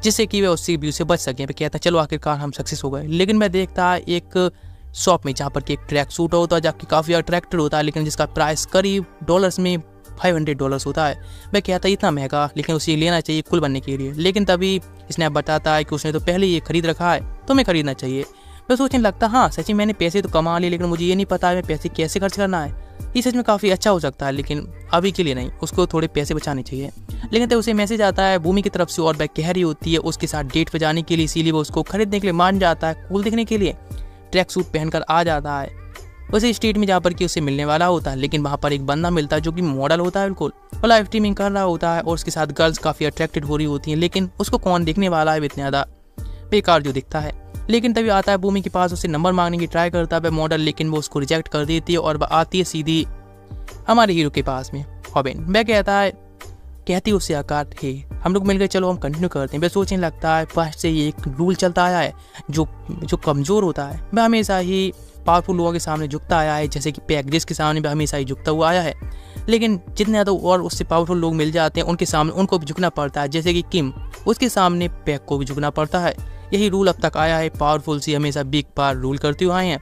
जिससे कि वे उससे व्यू से बच सकें। फिर कहता है चलो आखिरकार हम सक्सेस हो गए। लेकिन मैं देखता है एक शॉप में जहाँ पर कि एक ट्रैक सूट होता है जबकि काफ़ी अट्रैक्टेड होता है, लेकिन जिसका प्राइस करीब डॉलर्स में $500 होता है। मैं कहता है इतना महंगा, लेकिन उसे लेना चाहिए कुल बनने के लिए। लेकिन तभी स्नैप बताता है कि उसने तो पहले ये खरीद रखा है, तुम्हें खरीदना चाहिए। मैं सोचने लगता हाँ सच में मैंने पैसे तो कमा लिए, लेकिन मुझे ये नहीं पता मैं पैसे कैसे खर्च करना है। ये सच में काफ़ी अच्छा हो सकता है, लेकिन अभी के लिए नहीं, उसको थोड़े पैसे बचाने चाहिए। लेकिन तब उसे मैसेज आता है भूमि की तरफ से और वह कह रही होती है उसके साथ डेट पे जाने के लिए, इसीलिए वो उसको खरीदने के लिए मान जाता है। कूल दिखने के लिए ट्रैक सूट पहनकर आ जाता है उसी स्ट्रीट में जहाँ पर कि उसे मिलने वाला होता है। लेकिन वहाँ पर एक बंदा मिलता है जो कि मॉडल होता है बिल्कुल, और लाइव स्ट्रीमिंग कर रहा होता है और उसके साथ गर्ल्स काफ़ी अट्रैक्टेड हो रही होती हैं, लेकिन उसको कौन देखने वाला है, इतना ज़्यादा बेकार जो दिखता है। लेकिन तभी आता है भूमि के पास, उसे नंबर मांगने की ट्राई करता है मॉडल, लेकिन वो उसको रिजेक्ट कर देती है और वह आती है सीधी हमारे हीरो के पास में हॉबिन। वह कहता है कहती है उससे आकार हे हम लोग मिल गए, चलो हम कंटिन्यू करते हैं। वह सोचने लगता है पास्ट से ये एक रूल चलता आया है, जो कमज़ोर होता है वह हमेशा ही पावरफुल लोगों के सामने झुकता आया है, जैसे कि पैकेजेस के सामने भी हमेशा ही झुकता हुआ आया है। लेकिन जितने ज़्यादा और उससे पावरफुल लोग मिल जाते हैं उनके सामने उनको भी झुकना पड़ता है, जैसे कि किम, उसके सामने पैक को भी झुकना पड़ता है। यही रूल अब तक आया है, पावरफुल सी हमेशा बिग पावर रूल करते हुए आए हैं,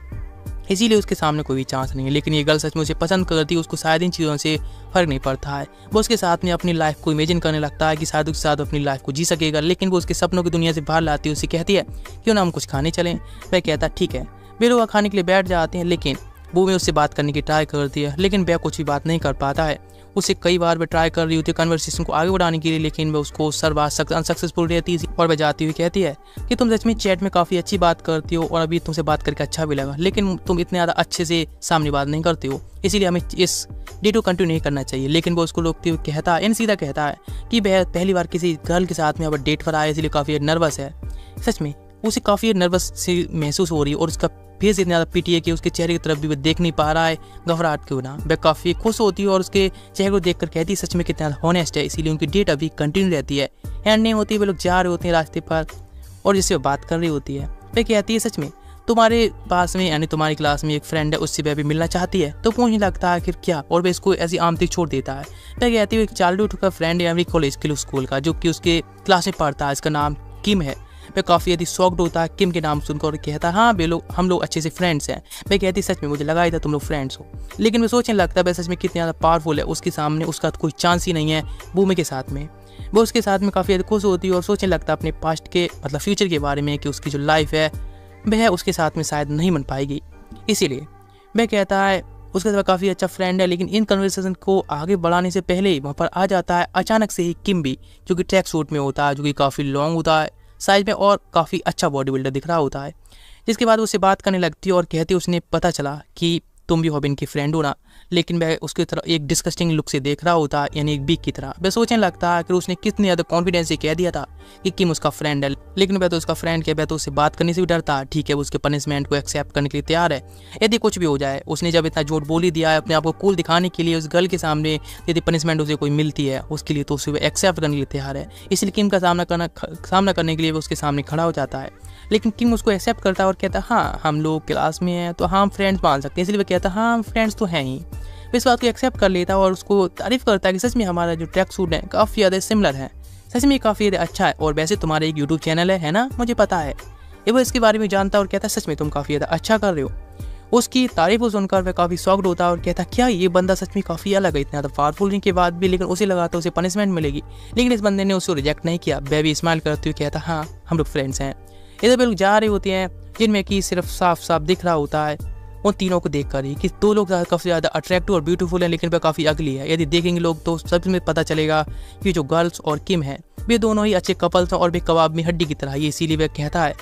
इसीलिए उसके सामने कोई भी चांस नहीं है। लेकिन ये गर्ल सच में उसे पसंद करती है, उसको शायद इन चीज़ों से फ़र्क नहीं पड़ता है। वो उसके साथ में अपनी लाइफ को इमेजिन करने लगता है कि शायद उसके साथ अपनी लाइफ को जी सकेगा, लेकिन वो उसके सपनों की दुनिया से बाहर लाती है। उसे कहती है क्यों ना हम कुछ खाने चलें। वह कहता है ठीक है। वे लोग खाने के लिए बैठ जाते हैं, लेकिन वो भी उससे बात करने की ट्राई करती है, लेकिन वह कुछ भी बात नहीं कर पाता है। उसे कई बार वह ट्राई कर रही होती है कन्वर्सेशन को आगे बढ़ाने के लिए, लेकिन वह उसको सर्वात अनसक्सेसफुल रहती है। और वह जाती हुई कहती है कि तुम सच में चैट में काफ़ी अच्छी बात करती हो और अभी तुमसे बात करके अच्छा भी लगा, लेकिन तुम इतने ज़्यादा अच्छे से सामने बात नहीं करती हो, इसीलिए हमें इस डेट को कंटिन्यू नहीं करना चाहिए। लेकिन वो उसको रोकते हुए कहता है, सीधा कहता है कि वह पहली बार किसी गर्ल के साथ में अब डेट पर आया, इसलिए काफ़ी नर्वस है। सच में उसे काफ़ी नर्वस सी महसूस हो रही है और उसका फेस इतना ज़्यादा पीटी है कि उसके चेहरे की तरफ भी वह देख नहीं पा रहा है घबराहट के बिना। वह काफ़ी खुश होती है और उसके चेहरे को देखकर कहती है सच में कितना हॉनेस्ट है, इसीलिए उनकी डेट अभी कंटिन्यू रहती है। एंड नहीं होती, वे लोग जा रहे होते हैं रास्ते पर और जिससे वो बात कर रही होती है। वह कहती है सच में तुम्हारे पास में यानी तुम्हारी क्लास में एक फ्रेंड है, उससे वह भी मिलना चाहती है। तो पूछने लगता है कि क्या, और वह इसको ऐसी आमती छोड़ देता है। वह कहती है एक चाइल्डहुड का फ्रेंड है कॉलेज के स्कूल का, जो कि उसके क्लास में पढ़ता है, इसका नाम किम है। वह काफ़ी यदि शॉक्ड होता है किम के नाम सुनकर और कहता है हाँ हम लोग अच्छे से फ्रेंड्स हैं। वह कहती सच में मुझे लगा ही था तुम लोग फ्रेंड्स हो। लेकिन वह सोचने लगता है वह सच में कितनी ज़्यादा पावरफुल है, उसके सामने उसका कोई चांस ही नहीं है बूमे के साथ में। वो उसके साथ में काफ़ी खुश होती है और सोचने लगता है अपने पास्ट के मतलब फ्यूचर के बारे में कि उसकी जो लाइफ है वह उसके साथ में शायद नहीं बन पाएगी। इसीलिए वह कहता है उसके साथ काफ़ी अच्छा फ्रेंड है। लेकिन इन कन्वर्सेशन को आगे बढ़ाने से पहले ही वहाँ पर आ जाता है अचानक से ही किम भी, जो कि ट्रैक सूट में होता है, जो कि काफ़ी लॉन्ग होता है साइज में और काफ़ी अच्छा बॉडी बिल्डर दिख रहा होता है। जिसके बाद उससे बात करने लगती है और कहती है उसने पता चला कि तुम भी हॉबिन की फ्रेंड हो ना। लेकिन वह उसकी तरफ एक डिस्कस्टिंग लुक से देख रहा होता है, यानी एक बीक की तरह। वह सोचने लगता है कि उसने कितनी ज़्यादा कॉन्फिडेंस से कह दिया था कि किम उसका फ्रेंड है, लेकिन वह तो उसका फ्रेंड है, वह तो उससे बात करने से भी डरता है। ठीक है, वो उसके पनिशमेंट को एक्सेप्ट करने के लिए तैयार है यदि कुछ भी हो जाए। उसने जब इतना झूठ बोल ही दिया है अपने आप को कूल दिखाने के लिए उस गर्ल के सामने, यदि पनिशमेंट उसे कोई मिलती है उसके लिए तो उसे एक्सेप्ट करने के लिए तैयार है। इसलिए किम का सामना करने के लिए वो उसके सामने खड़ा हो जाता है। लेकिन किम उसको एक्सेप्ट करता है और कहता है हाँ हम लोग क्लास में हैं तो हम फ्रेंड्स मान सकते हैं। इसलिए वह कहता है हाँ हम फ्रेंड्स तो हैं ही। इस बात को एक्सेप्ट कर लेता है और उसको तारीफ करता है कि सच में हमारा जो ट्रैक सूट है काफ़ी ज़्यादा सिमिलर है, सच में काफ़ी ज़्यादा अच्छा है। और वैसे तुम्हारा एक यूट्यूब चैनल है ना, मुझे पता है। ये वो इसके बारे में जानता है और कहता है सच में तुम काफ़ी ज़्यादा अच्छा कर रहे हो। उसकी तारीफ को सुनकर वह काफ़ी शॉक्ड होता है और कहता है क्या ये बंदा सच में काफ़ी अलग है, इतना ज़्यादा पावरफुल होने के बाद भी। लेकिन उसे लगा तो उसे पनिशमेंट मिलेगी, लेकिन इस बंदे ने उसको रिजेक्ट नहीं किया। वह भी स्माइल करते हुए कहता हाँ हम लोग फ्रेंड्स हैं। इधर पे लोग जा रहे होते हैं जिनमें कि सिर्फ साफ साफ दिख रहा होता है उन तीनों को देखकर ही कि दो लोग काफ़ी ज़्यादा अट्रैक्टिव और ब्यूटीफुल हैं, लेकिन वह काफ़ी अगली है। यदि देखेंगे लोग तो सब में पता चलेगा कि जो गर्ल्स और किम है वे दोनों ही अच्छे कपल्स हैं और वे कबाब में हड्डी की तरह ही। इसीलिए वह कहता है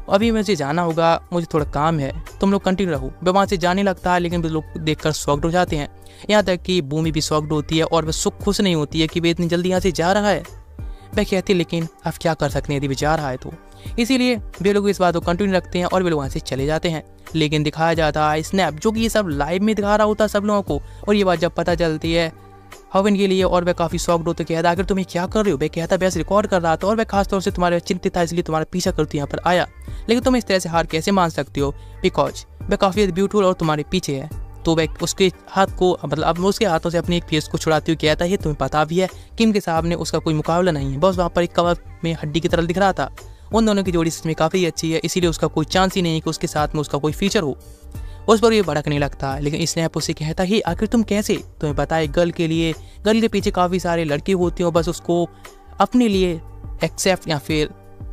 अभी मुझे जाना होगा, मुझे थोड़ा काम है, तुम लोग कंटिन्यू रहो। वह वहाँ से जाने लगता है, लेकिन वे लोग देखकर शॉक्ड हो जाते हैं। यहाँ तक कि भूमि भी शॉक्ड होती है और वह खुश नहीं होती है कि वे इतनी जल्दी यहाँ से जा रहा है। वह कहती है लेकिन अब क्या कर सकते हैं यदि वे जा रहा है तो। इसीलिए वे लोग इस बात को कंटिन्यू रखते हैं और वे लोग वहाँ से चले जाते हैं। लेकिन दिखाया जाता है स्नैप, जो कि ये सब लाइव में दिखा रहा होता है सब लोगों को। और ये बात जब पता चलती है हवन के लिए और वह काफ़ी शॉक्ड होते कहता आखिर तुम क्या कर रहे हो। वह कहता बस रिकॉर्ड कर रहा था और वह खासतौर से तुम्हारे चिंतित था, इसलिए तुम्हारा पीछा करती यहाँ पर आया। लेकिन तुम इस तरह से हार कैसे मान सकती हो, बिकॉज वह काफ़ी ब्यूटीफुल और तुम्हारे पीछे है। तो वह उसके हाथ को मतलब उसके हाथों से अपनी एक फेस को छुड़ाती हुई कहता है तुम्हें पता भी है किम के सामने उसका कोई मुकाबला नहीं है। बस वहाँ पर एक कवर में हड्डी की तरह दिख रहा था। उन दोनों की जोड़ी सच में काफ़ी अच्छी है, इसीलिए उसका कोई चांस ही नहीं है कि उसके साथ में उसका कोई फीचर हो। उस पर ये भड़कने लगता है। लेकिन स्नैप उससे कहता है आखिर तुम कैसे, तुम्हें पता है गर्ल के पीछे काफ़ी सारे लड़के होते हैं और बस उसको अपने लिए एक्सेप्ट या फिर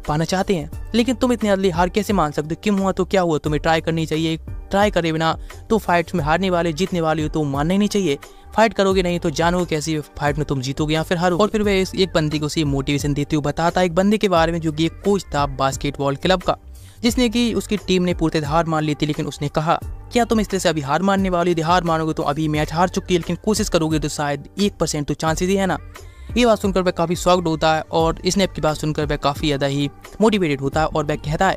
पाना चाहते हैं। लेकिन तुम इतनी जल्दी हार कैसे मान सकते हो, किम हुआ तो क्या हुआ, तुम्हें ट्राई करनी चाहिए। ट्राई करे बिना तो फाइट्स में हारने वाले जीतने वाले हो तो मानना ही नहीं चाहिए। फाइट करोगे नहीं तो जानोगे कैसी फाइट में तुम जीतोगे या फिर हारोगे। और फिर वह एक बंदे को उसे मोटिवेशन देते हुए बताता है एक बंदे के बारे में जो कि एक कोच था बास्केटबॉल क्लब का, जिसने कि उसकी टीम ने पूरी तरह हार मान ली थी। लेकिन उसने कहा क्या तुम इस तरह से अभी हार मानने वाली, यदि हार मानोगे तो अभी मैच हार चुकी है, लेकिन कोशिश करोगे तो शायद 1% तो चांसेस ही है ना। ये बात सुनकर वह काफ़ी शॉक्ड होता है और स्नैप की बात सुनकर वह काफ़ी ज़्यादा ही मोटिवेटेड होता है और वह कहता है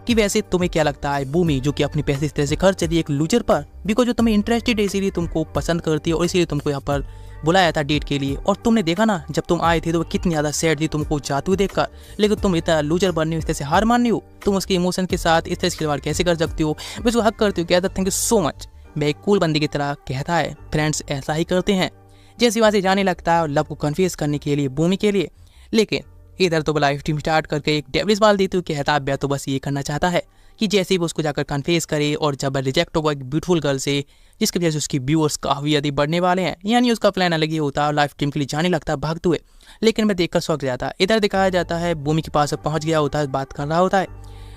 कि वैसे तुम्हें क्या लगता है भूमि जो कि अपने पैसे इस तरह से खर्च रही है एक लूजर पर, बिकॉज जो तुम्हें इंटरेस्टेड है इसीलिए तुमको पसंद करती है और इसीलिए तुमको यहाँ पर बुलाया था डेट के लिए। और तुमने देखा ना जब तुम आए थे तो वो कितनी ज़्यादा सैड थी तुमको जाते हुए देखकर, लेकिन तुम इतना लूजर बनने हो, इस तरह से हार माननी हो, तुम उसके इमोशन के साथ इस तरह से खिलवाड़ कैसे कर सकती हो। मैं उसको हक करती हूँ, कहता थैंक यू सो मच। मैं एक कूल बंदी की तरह कहता है फ्रेंड्स ऐसा ही करते हैं। जैसे वहाँ से जाने लगता है और लव को कन्फ्यूज करने के लिए भूमि के लिए, लेकिन इधर तो लाइव स्ट्रीम स्टार्ट करके एक डेविल्स बाल देती हूँ, कहता है तो बस ये करना चाहता है कि जैसे ही वो उसको जाकर कन्फेस करे और जब रिजेक्ट होगा एक ब्यूटीफुल गर्ल से जिसकी वजह से उसकी व्यूअर्स काफ़ी अधिक बढ़ने वाले हैं, यानी उसका प्लान अलग ही होता है और लाइव स्ट्रीम के लिए जाने लगता है भागते हुए। लेकिन मैं देखकर शौक जाता है। इधर दिखाया जाता है भूमि के पास पहुंच गया होता है, बात कर रहा होता है,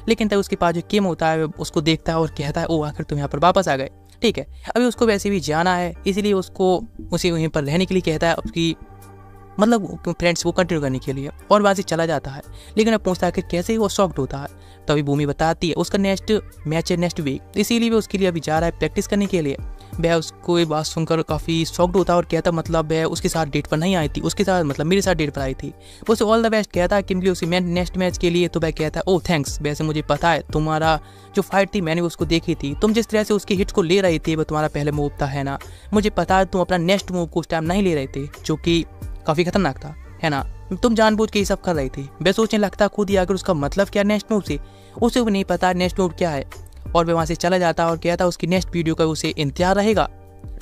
लेकिन तब उसके पास जो किम होता है उसको देखता है और कहता है ओ आखिर तुम यहाँ पर वापस आ गए। ठीक है, अभी उसको वैसे भी जाना है इसीलिए उसको उसी वहीं पर रहने के लिए कहता है, उसकी मतलब फ्रेंड्स को कंटिन्यू करने के लिए, और वहाँ से चला जाता है। लेकिन अब पूछता है कि कैसे वो शॉक्ड होता है, तभी भूमि बताती है उसका नेक्स्ट मैच है नेक्स्ट वीक, इसीलिए वो उसके लिए अभी जा रहा है प्रैक्टिस करने के लिए। वह उसको ये बात सुनकर काफ़ी शॉक्ड होता है और कहता मतलब वह उसके साथ डेट पर नहीं आई थी, उसके साथ मतलब मेरे साथ डेट पर आई थी। वो उसे ऑल द बेस्ट कहता है क्योंकि उसी नेक्स्ट मैच के लिए। तो वह कहता है ओह थैंक्स, वैसे मुझे पता है तुम्हारा जो फाइट थी मैंने उसको देखी थी, तुम जिस तरह से उसके हिट को ले रही थी वो तुम्हारा पहले मूव था है ना, मुझे पता है तुम अपना नेक्स्ट मूव को उस टाइम नहीं ले रहे थे जो कि काफ़ी खतरनाक था है ना, तुम जानबूझ के ये सब कर रही थी। वह सोचने लगता खुद ही आकर उसका मतलब क्या नेक्स्ट मूव से, उसे भी नहीं पता नेक्स्ट मूव क्या है। और वह वहाँ से चला जाता और कहता उसकी नेक्स्ट वीडियो का उसे इंतजार रहेगा,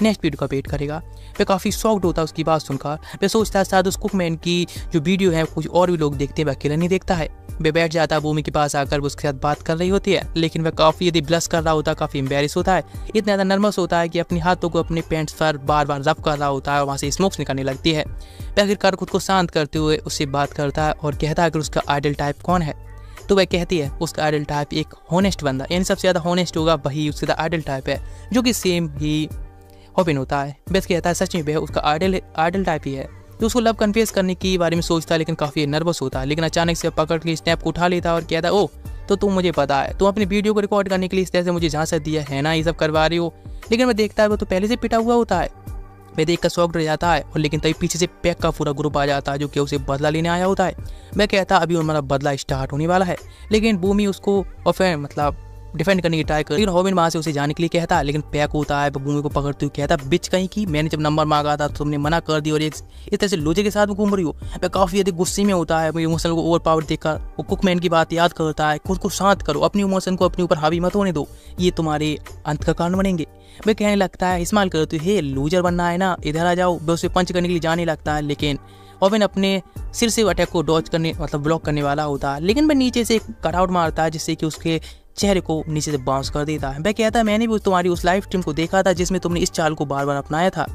नेक्स्ट वीडियो का वेट करेगा। वह काफ़ी शॉक्ड होता है उसकी बात सुनकर। वह सोचता है शायद उस कुकमैन की जो वीडियो है कुछ और भी लोग देखते हैं, वह अकेला नहीं देखता है। वह बैठ जाता है भूमि के पास आकर, वो उसके साथ बात कर रही होती है, लेकिन वह काफ़ी यदि ब्लश कर रहा होता है, काफ़ी एम्बेरस होता है, इतना ज़्यादा नर्वस होता है कि अपने हाथों को अपने पैंट्स पर बार बार रब कर रहा होता है और वहाँ से स्मोक्स निकलने लगती है। वह आखिरकार खुद को शांत करते हुए उससे बात करता है और कहता है कि उसका आइडल टाइप कौन है। तो वह कहती है उसका आइडल टाइप एक हॉनेस्ट बंदा, यानी सबसे ज़्यादा हॉनेस्ट होगा वही उसका आइडल टाइप है, जो कि सेम ही हॉबिन होता है। बस कहता है सच में वह उसका आइडल टाइप ही है। तो उसको लव कन्फेस करने के बारे में सोचता है लेकिन काफ़ी नर्वस होता है, लेकिन अचानक से पकड़ के स्नैप को उठा लेता है और कहता है ओ तो तुम मुझे पता है तुम अपनी वीडियो को रिकॉर्ड करने के लिए इस तरह से मुझे झांसा दिया है ना, ये सब करवा रही हो। लेकिन मैं देखता है वो तो पहले से पिटा हुआ होता है। वह देखकर शॉक्ड रह जाता है और लेकिन तभी पीछे से पैक का पूरा ग्रुप आ जाता है जो कि उसे बदला लेने आया होता है। मैं कहता अभी हमारा बदला स्टार्ट होने वाला है, लेकिन भूमि उसको और फिर मतलब डिफेंड करने की ट्राई कर, लेकिन हॉबिन वहाँ से उसे जाने के लिए कहता है, लेकिन पैक होता है भूमि को पकड़ते हुए कहता बिच कहीं की, मैंने जब नंबर मांगा था तो तुमने मना कर दी और एक इस तरह से लोजे के साथ घूम रही हो। वह काफ़ी अधिक गुस्से में होता है, इमोशन को ओवर पावर देखकर वो कुकमैन की बात याद करता है, खुद को शांत करो, अपनी इमोशन को अपने ऊपर हावी मत होने दो, ये तुम्हारे अंत का कारण बनेंगे। वह कहने लगता है इस्तेमाल करते हुए हे लूजर बनना है ना, इधर आ जाओ। वह उसे पंच करने के लिए जाने लगता है, लेकिन हॉबिन अपने सिर से अटैक को डॉज करने मतलब ब्लॉक करने वाला होता है, लेकिन वह नीचे से एक कटआउट मारता है जिससे कि उसके चेहरे को नीचे से बाउंस कर देता है। वह कहता है मैंने भी तुम्हारी उस लाइव स्ट्रीम को देखा था जिसमें तुमने इस चाल को बार बार अपनाया था।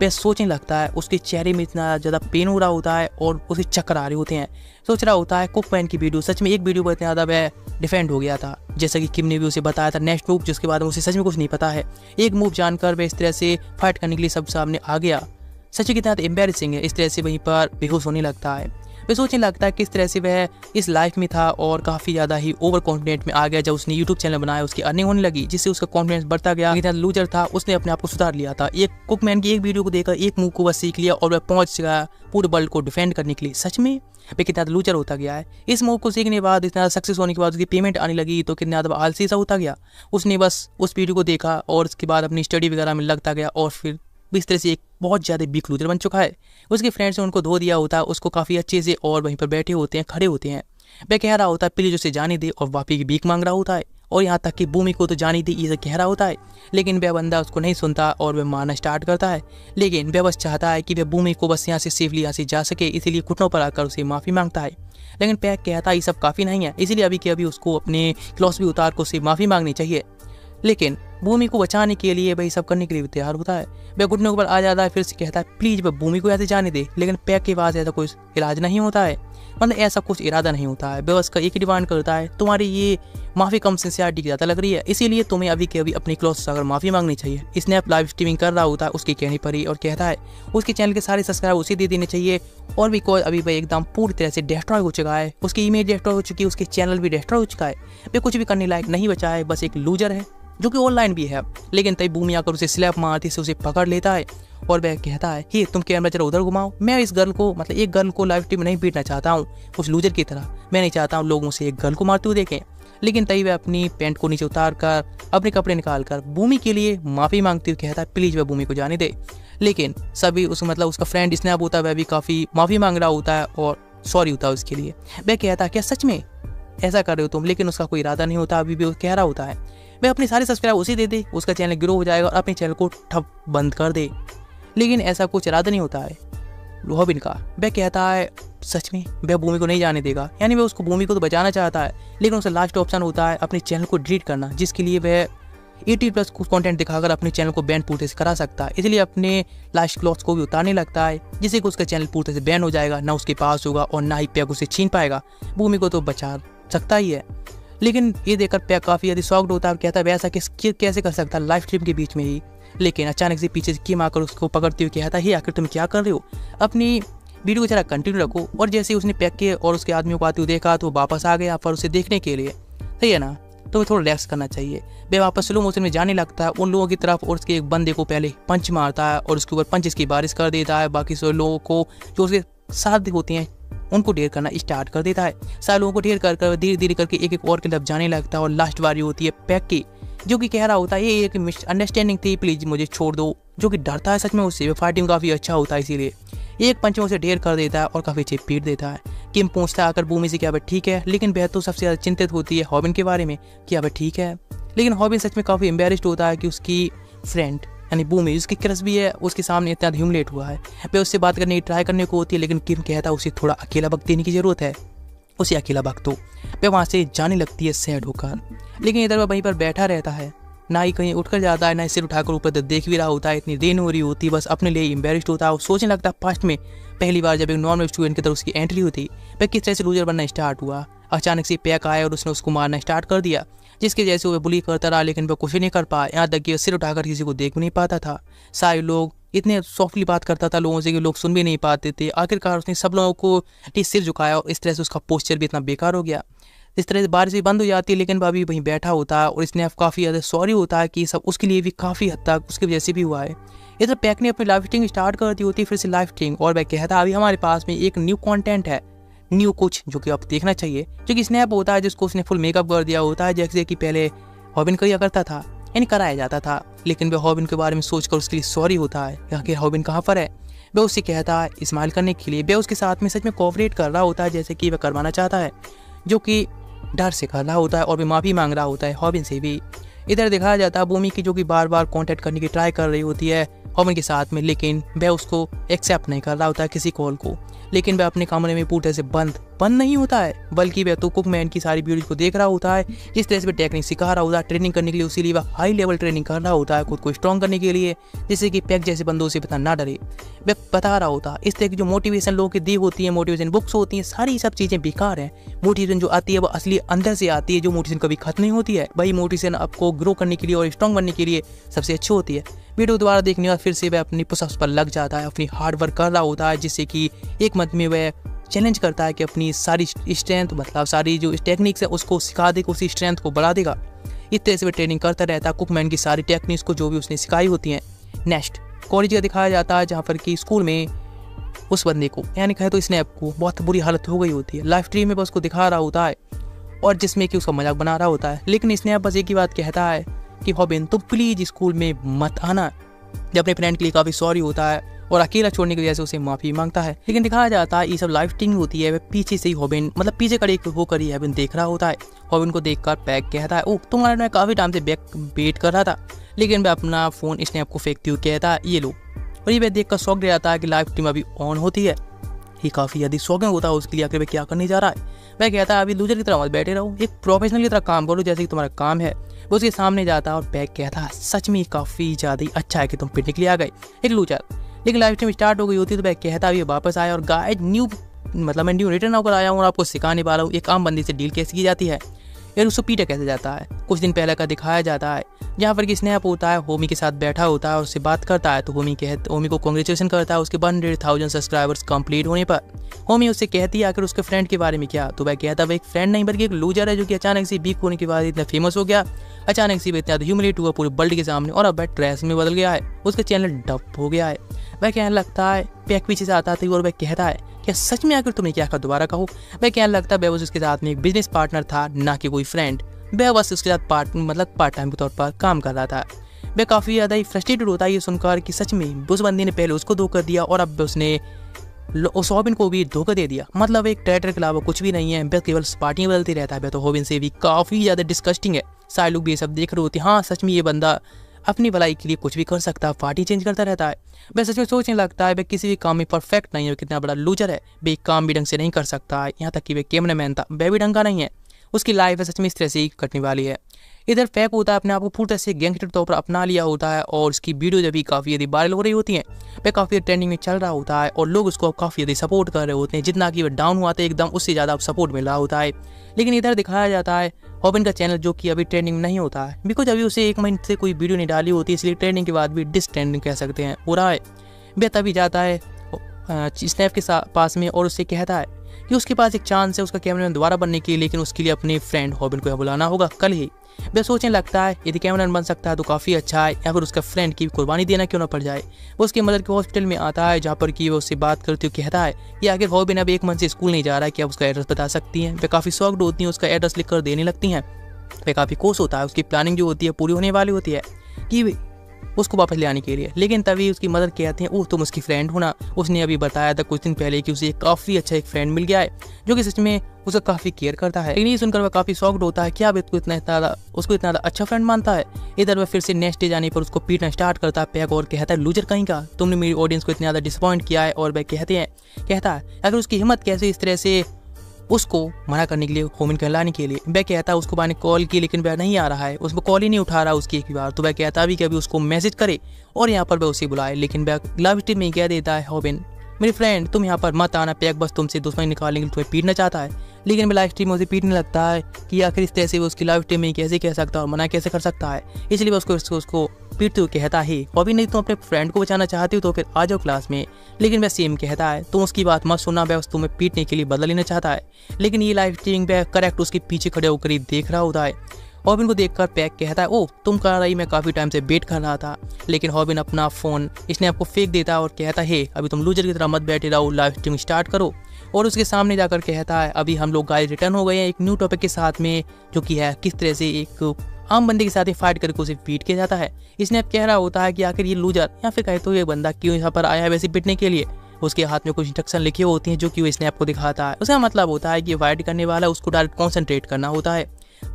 वह सोचने लगता है उसके चेहरे में इतना ज़्यादा पेन हो रहा होता है और उसे चक्कर आ रहे होते हैं। सोच रहा होता है कुकमैन की वीडियो सच में एक वीडियो पर इतना ज़्यादा वह डिफेंड हो गया था, जैसा कि किम ने भी उसे बताया था नेक्स्ट मूव, जिसके बाद उसे सच में कुछ नहीं पता है। एक मूव जानकर वह इस तरह से फाइट करने के लिए सब सामने आ गया, सच में कितना एम्बेरसिंग है। इस तरह से वहीं पर बेहोश होने लगता है। वह सोचने लगता है किस तरह से वह इस लाइफ में था और काफ़ी ज़्यादा ही ओवर कॉन्फिडेंट में आ गया। जब उसने यूट्यूब चैनल बनाया उसकी अर्निंग होने लगी, जिससे उसका कॉन्फिडेंस बढ़ता गया। इतना लूजर था उसने अपने आप को सुधार लिया था, एक कुकमैन की एक वीडियो को देखकर एक मूव को वह सीख लिया और वह पहुंच गया पूरे वर्ल्ड को डिफेंड करने के लिए। सच में वह कितना लूजर होता गया है। इस मूव को सीखने के बाद इतना सक्सेस होने के बाद उसकी पेमेंट आने लगी तो कितना ज़्यादा आलसी सा होता गया। उसने बस उस वीडियो को देखा और उसके बाद अपनी स्टडी वगैरह में लगता गया और फिर इस तरह से एक बहुत ज़्यादा बिग लूजर बन चुका है। उसके फ्रेंड्स ने उनको धो दिया होता है, उसको काफ़ी अच्छे से, और वहीं पर बैठे होते हैं, खड़े होते हैं। वह कह रहा होता है प्लीज उसे जाने दे और वापी की भीख मांग रहा होता है, और यहाँ तक कि भूमि को तो जाने दे ये कह रहा होता है। लेकिन वह बंदा उसको नहीं सुनता और वह मारना स्टार्ट करता है। लेकिन वह बस चाहता है कि वह भूमि को बस यहाँ से सेफली यहाँ से जा सके, इसीलिए घुटनों पर आकर उसे माफ़ी मांगता है। लेकिन पैक कहता है ये सब काफ़ी नहीं है, इसीलिए अभी के अभी उसको अपने क्लॉथ भी उतार कर उसे माफ़ी मांगनी चाहिए। लेकिन भूमि को बचाने के लिए वही सब करने के लिए तैयार होता है। वह घुटने के ऊपर आ जाता है, फिर से कहता है प्लीज वह भूमि को ऐसे जाने दे। लेकिन पैक के पास ऐसा कोई इलाज नहीं होता है, मतलब ऐसा कुछ इरादा नहीं होता है। वह उसका एक ही डिमांड करता है तुम्हारी ये माफ़ी कम सिंसियरिटी की ज़्यादा लग रही है, इसीलिए तुम्हें अभी के अभी अपनी क्लोज से अगर माफ़ी मांगनी चाहिए। स्नैप लाइव स्ट्रीमिंग कर रहा होता है उसके कहने पर ही, और कहता है उसके चैनल के सारे सब्सक्राइब उसे दे देने चाहिए। और भी कोई अभी वह एकदम पूरी तरह से डिस्ट्रॉय हो चुका है, उसकी इमेज डिस्ट्रॉय हो चुकी है, उसके चैनल भी डिस्ट्रॉय हो चुका है। वह कुछ भी करने लायक नहीं बचा है, बस एक लूजर है जो कि ऑनलाइन भी है। लेकिन तभी भूमि आकर उसे स्लैप मारती से उसे पकड़ लेता है और वह कहता है हे तुम कैमरा जरा उधर घुमाओ, मैं इस गर्ल को एक गर्ल को लाइव स्ट्रीम में नहीं पीटना चाहता हूँ उस लूजर की तरह। मैं नहीं चाहता हूँ लोगों से एक गर्ल को मारते हुए देखें। लेकिन तभी वह अपनी पैंट को नीचे उतार कर अपने कपड़े निकाल कर भूमि के लिए माफ़ी मांगते हुए कहता है प्लीज़ वह भूमि को जाने दे। लेकिन सभी उसका फ्रेंड स्नैप होता है, वह भी काफ़ी माफ़ी मांग रहा होता है और सॉरी होता है उसके लिए। वह कहता है क्या सच में ऐसा कर रहे हो तुम, लेकिन उसका कोई इरादा नहीं होता, अभी भी वो कह रहा होता है वह अपने सारे सब्सक्राइब उसे दे दे, उसका चैनल ग्रो हो जाएगा और अपने चैनल को ठप बंद कर दे। लेकिन ऐसा कुछ इरादा नहीं होता है रॉबिन का। वह कहता है सच में वह भूमि को नहीं जाने देगा, यानी वह उसको भूमि को तो बचाना चाहता है, लेकिन उसका लास्ट ऑप्शन होता है अपने चैनल को डिलीट करना, जिसके लिए वह 18+ कंटेंट दिखाकर अपने चैनल को बैन पूर्ति से करा सकता है। इसलिए अपने लास्ट क्लॉथ्स को भी उतारने लगता है, जिससे कि उसका चैनल पूर्ति से बैन हो जाएगा, ना उसके पास होगा और ना ही पैक उसे छीन पाएगा। भूमि को तो बचा सकता ही है। लेकिन ये देखकर पैक काफ़ी ज़्यादा शॉक्ड होता है, कहता है वैसा कैसे कर सकता है लाइव स्ट्रीम के बीच में ही। लेकिन अचानक से पीछे से कीम आकर उसको पकड़ते हुए कहता है आखिर तुम क्या कर रहे हो, अपनी वीडियो को जरा कंटिन्यू रखो। और जैसे उसने पैक के और उसके आदमियों को आते हुए देखा तो वापस आ गया पर उसे देखने के लिए, सही है ना, तो थोड़ा रिलैक्स करना चाहिए। वह वापस स्लो मोशन में जाने लगता है उन लोगों की तरफ और उसके एक बंदे को पहले पंच मारता है और उसके ऊपर पंचेस की बारिश कर देता है। बाकी सब लोगों को जो उसके साथ होते हैं उनको ढेर करना स्टार्ट कर देता है। सारे लोगों को ढेर कर धीरे धीरे करके एक और की तरफ जाने लगता है और लास्ट बारी होती है पैक की, जो कि कह रहा होता है ये एक मिसअंडरस्टैंडिंग थी, प्लीज मुझे छोड़ दो, जो कि डरता है सच में उससे। फाइटिंग काफ़ी अच्छा होता है, इसीलिए एक पंच में उसे ढेर कर देता है और काफ़ी अच्छे पीट देता है। किम पूछता है आकर भूमि से क्या वह ठीक है, लेकिन वह तो सबसे ज़्यादा चिंतित होती है हॉबिन के बारे में, क्या वह ठीक है। लेकिन हॉबिन सच में काफ़ी एम्बेरस्ड होता है कि उसकी फ्रेंड यानी भूमि उसकी क्रश भी है, उसके सामने इतना ह्यूमिलेट हुआ है। वह उससे बात करने की ट्राई करने को होती है, लेकिन किम कहता है उसे थोड़ा अकेला वक्त देने की ज़रूरत है, उसे अकेला वक्त दो। वह वहाँ से जाने लगती है सैड होकर, लेकिन इधर वह वहीं पर बैठा रहता है, ना ही कहीं उठकर जाता है, ना ही सिर उठाकर ऊपर तक देख भी रहा होता है। इतनी रेन हो रही होती है, बस अपने लिए एम्बेरस्ड होता है और सोचने लगता है पास्ट में पहली बार जब एक नॉर्मल स्टूडेंट की तरफ उसकी एंट्री हुई थी वह किस तरह से लूजर बनना स्टार्ट हुआ। अचानक से पैक आया और उसने उसको मारना स्टार्ट कर दिया, जिसके जैसे वह बुली करता रहा, लेकिन वह कुछ नहीं कर पाया। यहाँ तक कि सिर उठाकर किसी को देख भी नहीं पाता था। सारे लोग इतने सॉफ्टली बात करता था लोगों से कि लोग सुन भी नहीं पाते थे। आखिरकार उसने सब लोगों को सिर झुकाया और इस तरह से उसका पोस्चर भी इतना बेकार हो गया। इस तरह से बारिश भी बंद हो जाती है, लेकिन भाभी वहीं बैठा होता है और इसने काफ़ी ज़्यादा सॉरी होता है कि सब उसके लिए भी काफ़ी हद तक उसकी वजह से भी हुआ है। इधर पैक ने अपनी लाइव स्ट्रीमिंग स्टार्ट कर दी होती है, फिर से लाइव स्ट्रीमिंग, और वह कहता है अभी हमारे पास में एक न्यू कंटेंट है, न्यू कुछ जो कि आप देखना चाहिए, जो कि स्नैप होता है जिसको उसने फुल मेकअप कर दिया होता है, जैसे कि पहले हॉबिन किया करता था, यानी कराया जाता था। लेकिन वह हॉबिन के बारे में सोचकर उसके लिए सॉरी होता है, आखिर हॉबिन कहाँ पर है। वह उससे कहता है स्माइल करने के लिए। वह उसके साथ में सच में कोऑपरेट कर रहा होता है जैसे कि वह करवाना चाहता है, जो कि डर से कर रहा होता है और भी माफ़ी मांग रहा होता है हॉबिन से भी। इधर दिखाया जाता है भूमि की जो कि बार बार कांटेक्ट करने की ट्राई कर रही होती है हॉबिन के साथ में, लेकिन वह उसको एक्सेप्ट नहीं कर रहा होता है किसी कॉल को। लेकिन वह अपने कमरे में पूरी तरह से बंद नहीं होता है, बल्कि वह तो कुकमैन की सारी वीडियोज को देख रहा होता है, जिस तरह से वह टेक्निक सिखा रहा होता है ट्रेनिंग करने के लिए। उसी लिए वह हाई लेवल ट्रेनिंग कर रहा होता है खुद को स्ट्रॉन्ग करने के लिए, जिससे कि पैक जैसे बंदों से पता ना डरे। वह बता रहा होता है इस तरह की जो मोटिवेशन लोगों की दी होती है, मोटिवेशन बुक्स होती हैं, सारी सब चीज़ें बेकार हैं। मोटिवेशन जो आती है वो असली अंदर से आती है, जो मोटिवेशन कभी खत्म नहीं होती है। वही मोटिवेशन आपको ग्रो करने के लिए और स्ट्रॉन्ग बनने के लिए सबसे अच्छी होती है। वीडियो दोबारा देखने के बाद फिर से वह अपनी पुशअप्स पर लग जाता है, अपनी हार्ड वर्क कर रहा होता है, जिससे कि एक मंथ में वह चैलेंज करता है कि अपनी सारी स्ट्रेंथ मतलब सारी जो टेक्निक्स है उसको सिखा देगा, उसी स्ट्रेंथ को बढ़ा देगा। इस तरह से वह ट्रेनिंग करता रहता है कुकमैन की सारी टेक्निक्स को जो भी उसने सिखाई होती हैं। नेक्स्ट कॉलेज का दिखाया जाता है, जहाँ पर कि स्कूल में उस बंदे को यानी कहे तो स्नैप को बहुत बुरी हालत हो गई होती है। लाइव स्ट्रीम में बस उसको दिखा रहा होता है और जिसमें कि उसका मजाक बना रहा होता है, लेकिन स्नैप बस एक ही बात कहता है कि हॉबिन तुम प्लीज स्कूल में मत आना। जब अपने फ्रेंड के लिए काफ़ी सॉरी होता है और अकेला छोड़ने की वजह से उसे माफ़ी मांगता है। लेकिन दिखाया जाता है ये सब लाइव स्ट्रीमिंग होती है, वह पीछे से ही हॉबिन मतलब पीछे खड़े होकर ही हॉबिन देख रहा होता है। हॉबिन को देखकर पैक कहता है ओह तुम्हारे मैं काफ़ी टाइम से वेट कर रहा था, लेकिन वह अपना फ़ोन स्नैप को फेंकते हुए कहता है ये लो। और ये वह देख कर शौक रह जाता है कि लाइव स्ट्रीम अभी ऑन होती है। ये काफ़ी अधिक शौकिंग होता है उसके लिए, आखिर वह क्या करने जा रहा है। वह कहता है अभी लूजर की तरह मत बैठे रहो, एक प्रोफेशनल की तरह काम करो जैसे कि तुम्हारा काम है। वो उसके सामने जाता है और पैक कहता है सच में काफ़ी ज़्यादा अच्छा है कि तुम पिटने के लिए आ गए एक लूजर। लेकिन लाइव स्ट्रीम स्टार्ट हो गई होती है तो वह कहता है ये वापस आया और गाइड न्यू मतलब मैं न्यू रिटर्न होकर आया हूँ और आपको सिखाने वाला हूँ एक आम बंदी से डील कैसे की जाती है यार उसको पीटा कैसे जाता है। कुछ दिन पहले का दिखाया जाता है जहाँ पर कि स्नैप होता है होमी के साथ बैठा होता है और उससे बात करता है, तो होमी को कांग्रेचुलेशन करता है उसके 100,000 सब्सक्राइबर्स कंप्लीट होने पर। होमी उससे कहती है आखिर उसके फ्रेंड के बारे में क्या, तो वह कहता है वह एक फ्रेंड नहीं बल्कि एक लूजर है जो कि अचानक से वीक होने के बाद इतना फेमस हो गया, अचानक से वह इतना ह्यूमिलेट हुआ पूरे वर्ल्ड के सामने और अब वह ट्रैश में बदल गया है, उसका चैनल डप हो गया है। वह कहने लगता है पैक पीछे से आता था और वह कहता है क्या सच में आखिर तुमने क्या कहा, दोबारा कहो। वह कहने लगता है बस उसके साथ में एक बिजनेस पार्टनर था, ना कि कोई फ्रेंड। वह बस उसके साथ पार्ट टाइम के तौर पर काम कर रहा था। वह काफ़ी ज़्यादा ही फ्रस्ट्रेटेड होता है ये सुनकर कि सच में उस बंदे ने पहले उसको धोखा दिया और अब उसने उस हॉबिन को भी धोखा दे दिया। मतलब एक ट्रेटर के अलावा कुछ भी नहीं है, वह केवल पार्टियाँ बदलती रहता है। वह तो हॉबिन से भी काफ़ी ज़्यादा डिस्कस्टिंग है। सारे लोग भी ये सब देख रहे होते हैं, हाँ सच में ये बंदा अपनी भलाई के लिए कुछ भी कर सकता है, पार्टी चेंज करता रहता है। वह सच में सोचने लगता है वह किसी भी काम में परफेक्ट नहीं है, कितना बड़ा लूजर है, वह एक काम भी ढंग से नहीं कर सकता है। यहाँ तक कि वह कैमरा मैन था, वह भी ढंग का नहीं है। उसकी लाइफ है सच में इस तरह से ही कटने वाली है। इधर फैक होता है अपने आप को पूरी तरह से गैंगस्टर तौर पर अपना लिया होता है और उसकी वीडियो जब भी काफ़ी ज़्यादा वायरल हो रही होती हैं, वह काफ़ी ट्रेंडिंग में चल रहा होता है और लोग उसको काफ़ी ज़्यादा सपोर्ट कर रहे होते हैं। जितना कि वह डाउन हुआ था एकदम, उससे ज़्यादा सपोर्ट मिल रहा होता है। लेकिन इधर दिखाया जाता है हॉबिन का चैनल जो कि अभी ट्रेंडिंग नहीं होता है, बिकॉज अभी उसे 1 महीने से कोई वीडियो नहीं डाली होती, इसलिए ट्रेंडिंग के बाद भी डिसट्रेंडिंग कह सकते हैं हो रहा है। वह तभी जाता है स्नैप के पास में और उससे कहता है कि उसके पास एक चांस है उसका कैमरामैन दोबारा बनने के लिए, लेकिन उसके लिए अपने फ्रेंड हॉबिन को बुलाना होगा कल ही। वह सोचने लगता है यदि कैमरामैन बन सकता है तो काफ़ी अच्छा है, या फिर उसका फ्रेंड की कुर्बानी देना क्यों ना पड़ जाए। वो उसकी मदद के हॉस्पिटल में आता है, जहाँ पर कि वो उससे बात करते हुए कहता है कि आखिर हॉबिन अब 1 मंथ से स्कूल नहीं जा रहा है, क्या उसका एड्रेस बता सकती हैं। वह काफ़ी शॉक्ड होती हैं, उसका एड्रेस लिख कर देने लगती हैं। वह काफ़ी खुश होता है, उसकी प्लानिंग जो होती है पूरी होने वाली होती है कि उसको वापस ले आने के लिए। लेकिन तभी उसकी मदद कहते हैं, ओह तुम उसकी फ्रेंड हो ना। उसने अभी बताया था कुछ दिन पहले कि उसे काफ़ी अच्छा एक फ्रेंड मिल गया है जो कि सच में उसका काफ़ी केयर करता है। लेकिन ये सुनकर वह काफ़ी शॉक्ड होता है, क्या उसको इतना ज़्यादा अच्छा फ्रेंड मानता है। इधर वह फिर से नेक्स्ट डे जाने पर उसको पीटना स्टार्ट करता है पैक और कहता है लूजर कहीं का, तुमने मेरी ऑडियंस को इतना ज़्यादा डिसअपॉइंट किया है। और वह कहता है अगर उसकी हिम्मत कैसे इस तरह से उसको मना करने के लिए, हॉबिन को लाने के लिए। वह कहता है उसको मैंने कॉल की लेकिन वह नहीं आ रहा है, उसको कॉल ही नहीं उठा रहा उसकी एक बार। तो वह कहता है अभी कि अभी उसको मैसेज करे और यहाँ पर वह उसे बुलाए। लेकिन वह लाइव स्ट्रीम में कह देता है हॉबिन मेरी फ्रेंड तुम यहाँ पर मत आना, पैक बस तुमसे दुश्मनी निकालने के लिए तुम्हें पीटना चाहता है। लेकिन मैं लाइव स्ट्रीम में उसे पीटने लगता है कि आखिर इस तरह से वो उसकी लाइव स्ट्रीम में कैसे कह सकता है और मना कैसे कर सकता है। इसलिए वह उसको पीटते हुए कहता है हॉबिन नहीं तुम अपने फ्रेंड को बचाना चाहती हो तो फिर आ जाओ क्लास में। लेकिन वह सेम कहता है तुम उसकी बात मत सुनना, वह तुम्हें पीटने के लिए बदला लेना चाहता है। लेकिन ये लाइव स्ट्रीमिंग वह करेक्ट उसके पीछे खड़े होकर ही देख रहा होता है। हॉबिन को देखकर पैक कहता है ओह तुम कर रही, मैं काफ़ी टाइम से वेट कर रहा था। लेकिन हॉबिन अपना फ़ोन इसने आपको फेंक देता है और कहता है अभी तुम लूजर की तरह मत बैठे रहो, लाइव स्ट्रीमिंग स्टार्ट करो। और उसके सामने जाकर कहता है अभी हम लोग गाइस रिटर्न हो गए हैं एक न्यू टॉपिक के साथ में, जो कि है किस तरह से एक आम बंदे के साथ ही फाइट करके उसे पीट किया जाता है। इसने अब कह रहा होता है कि आखिर ये लूजर या फिर कहे तो ये बंदा क्यों यहाँ पर आया है वैसे पीटने के लिए। उसके हाथ में कुछ इंस्ट्रक्शन लिखे होती हैं जो कि वो स्नैप को दिखाता है। उसका मतलब होता है कि फाइट करने वाला उसको डायरेक्ट कॉन्सेंट्रेट करना होता है।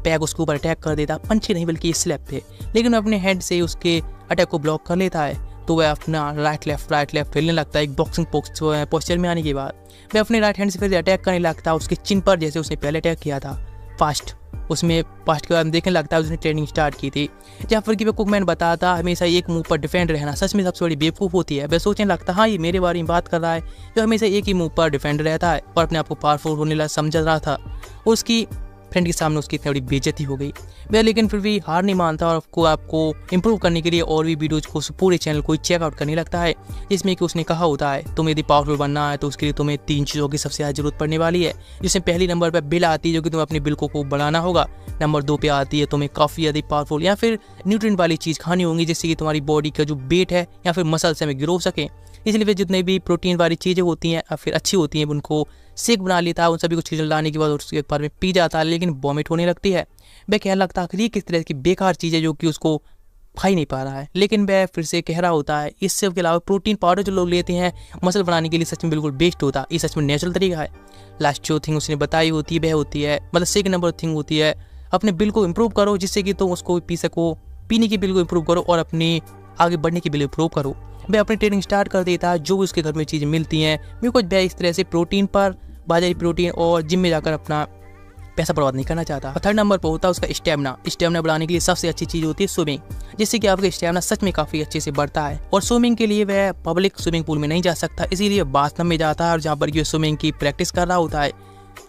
पैक उसके ऊपर अटैक कर देता, पंच नहीं बल्कि स्लैप पे। लेकिन अपने हेड से उसके अटैक को ब्लॉक कर लेता है। तो वह अपना राइट लेफ्ट खेलने लगता है। एक बॉक्सिंग पोस्चर में आने के बाद वह अपने राइट हैंड से फिर अटैक करने लगता है उसके चिन पर, जैसे उसने पहले अटैक किया था फास्ट। उसमें फास्ट के बाद देखने लगता है उसने ट्रेनिंग स्टार्ट की थी। जहाँ पर कि वह कुकमैन बताता हमेशा एक मुंह पर डिफेंड रहना सच में सबसे बड़ी बेवकूफ़ होती है। वह सोचने लगता हाँ ये मेरे बारे में बात कर रहा है जो हमेशा एक ही मुंह पर डिफेंड रहता है और अपने आप को पावरफुल होने लगा समझ रहा था। उसकी फ्रेंड के सामने उसकी इतनी बड़ी बेइज्जती हो गई। वह लेकिन फिर भी हार नहीं मानता और आपको इम्प्रूव करने के लिए और भी वीडियोज़ को पूरे चैनल को चेकआउट करने लगता है, जिसमें कि उसने कहा होता है तुम यदि पावरफुल बनना है तो उसके लिए तुम्हें 3 चीज़ों की सबसे ज़्यादा जरूरत पड़ने वाली है। जिसमें पहली नंबर पर बिल आती है जो कि तुम्हें अपने बिल को बढ़ाना होगा। नंबर 2 पे आती है तुम्हें काफ़ी ज़्यादा पावरफुल या फिर न्यूट्रिएंट वाली चीज़ खानी होगी जिससे कि तुम्हारी बॉडी का जो वेट है या फिर मसल्स में ग्रो सके। इसलिए वे जितने भी प्रोटीन वाली चीज़ें होती हैं या फिर अच्छी होती हैं उनको शेक बना लेता है। उन सभी को चीज़ें लाने के बाद उसके बारे में पी जाता है, लेकिन वॉमिट होने लगती है। वह कहने लगता है ये किस तरह की बेकार चीज़ है जो कि उसको खा ही नहीं पा रहा है। लेकिन वह फिर से कह रहा होता है इससे के अलावा प्रोटीन पाउडर जो लोग लेते हैं मसल बनाने के लिए सच में बिल्कुल बेस्ट होता है, ये सच में नेचुरल तरीका है। लास्ट जो थिंग उसने बताई होती है वह होती है मतलब सेकंड नंबर थिंग होती है अपने बिल को इम्प्रूव करो जिससे कि तुम उसको पी सको, पीने की बिल को इम्प्रूव करो और अपने आगे बढ़ने की बिल इम्प्रूव करो। वह अपनी ट्रेनिंग स्टार्ट कर देता है जो भी उसके घर में चीज़ें मिलती हैं। मेरे को वह इस तरह से प्रोटीन पर बाजारी प्रोटीन और जिम में जाकर अपना पैसा बर्बाद नहीं करना चाहता। थर्ड नंबर पर होता है उसका स्टेमिना बढ़ाने के लिए सबसे अच्छी चीज़ होती है स्विमिंग, जिससे कि आपका स्टेमिना सच में काफ़ी अच्छे से बढ़ता है। और स्विमिंग के लिए वह पब्लिक स्विमिंग पूल में नहीं जा सकता, इसीलिए बाथटब में जाता है और जहाँ पर स्विमिंग की प्रैक्टिस कर रहा होता है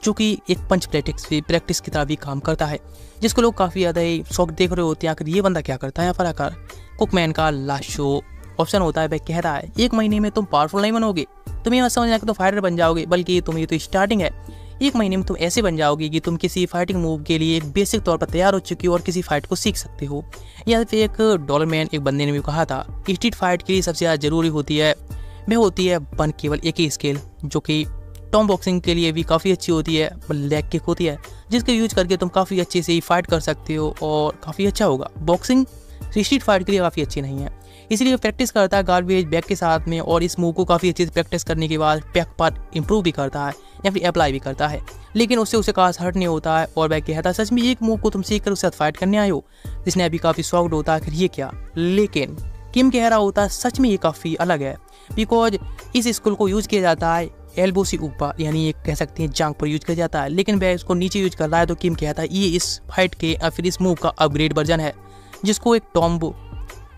जो कि एक पंच प्रैक्टिस की तरह भी काम करता है, जिसको लोग काफ़ी ज़्यादा ही शौक देख रहे होते हैं आखिर ये बंदा क्या करता है यहाँ पर आकर। कुकमैन का लास्ट शो ऑप्शन होता है वह कह रहा है 1 महीने में तुम पावरफुल नहीं बनोगे, तुम ये मत समझना कि तुम फाइटर बन जाओगे, बल्कि तुम ये तो स्टार्टिंग है। 1 महीने में तुम ऐसे बन जाओगे कि तुम किसी फाइटिंग मूव के लिए एक बेसिक तौर पर तैयार हो चुकी हो और किसी फाइट को सीख सकते हो। या फिर एक डॉलरमैन एक बंदे ने भी कहा था कि स्ट्रीट फाइट के लिए सबसे ज़्यादा जरूरी होती है वह होती है केवल एक ही स्किल जो कि टॉम बॉक्सिंग के लिए भी काफ़ी अच्छी होती है, लेग किक होती है जिसके यूज करके तुम काफ़ी अच्छे से फाइट कर सकते हो और काफ़ी अच्छा होगा। बॉक्सिंग स्ट्रीट फाइट के लिए काफ़ी अच्छी नहीं है, इसलिए प्रैक्टिस करता है गार्बेज बैग के साथ में, और इस मूव को काफ़ी अच्छे से प्रैक्टिस करने के बाद बैक पर इंप्रूव भी करता है या फिर अप्लाई भी करता है, लेकिन उससे उसे खास हर्ट नहीं होता है। और वह कहता है सच में एक मूव को तुम सीख कर उसके साथ फाइट करने आए हो, जिसने अभी काफ़ी शॉक्ड होता है कि ये क्या। लेकिन किम कह रहा होता है सच में ये काफ़ी अलग है, बिकॉज इस स्किल को यूज़ किया जाता है एल्बो से ऊपर, यानी एक कह सकते हैं जांग पर यूज किया जाता है, लेकिन वह इसको नीचे यूज कर रहा है। तो किम कहता है ये इस फाइट के या फिर इस मूव का अपग्रेड वर्जन है, जिसको एक टॉम्बो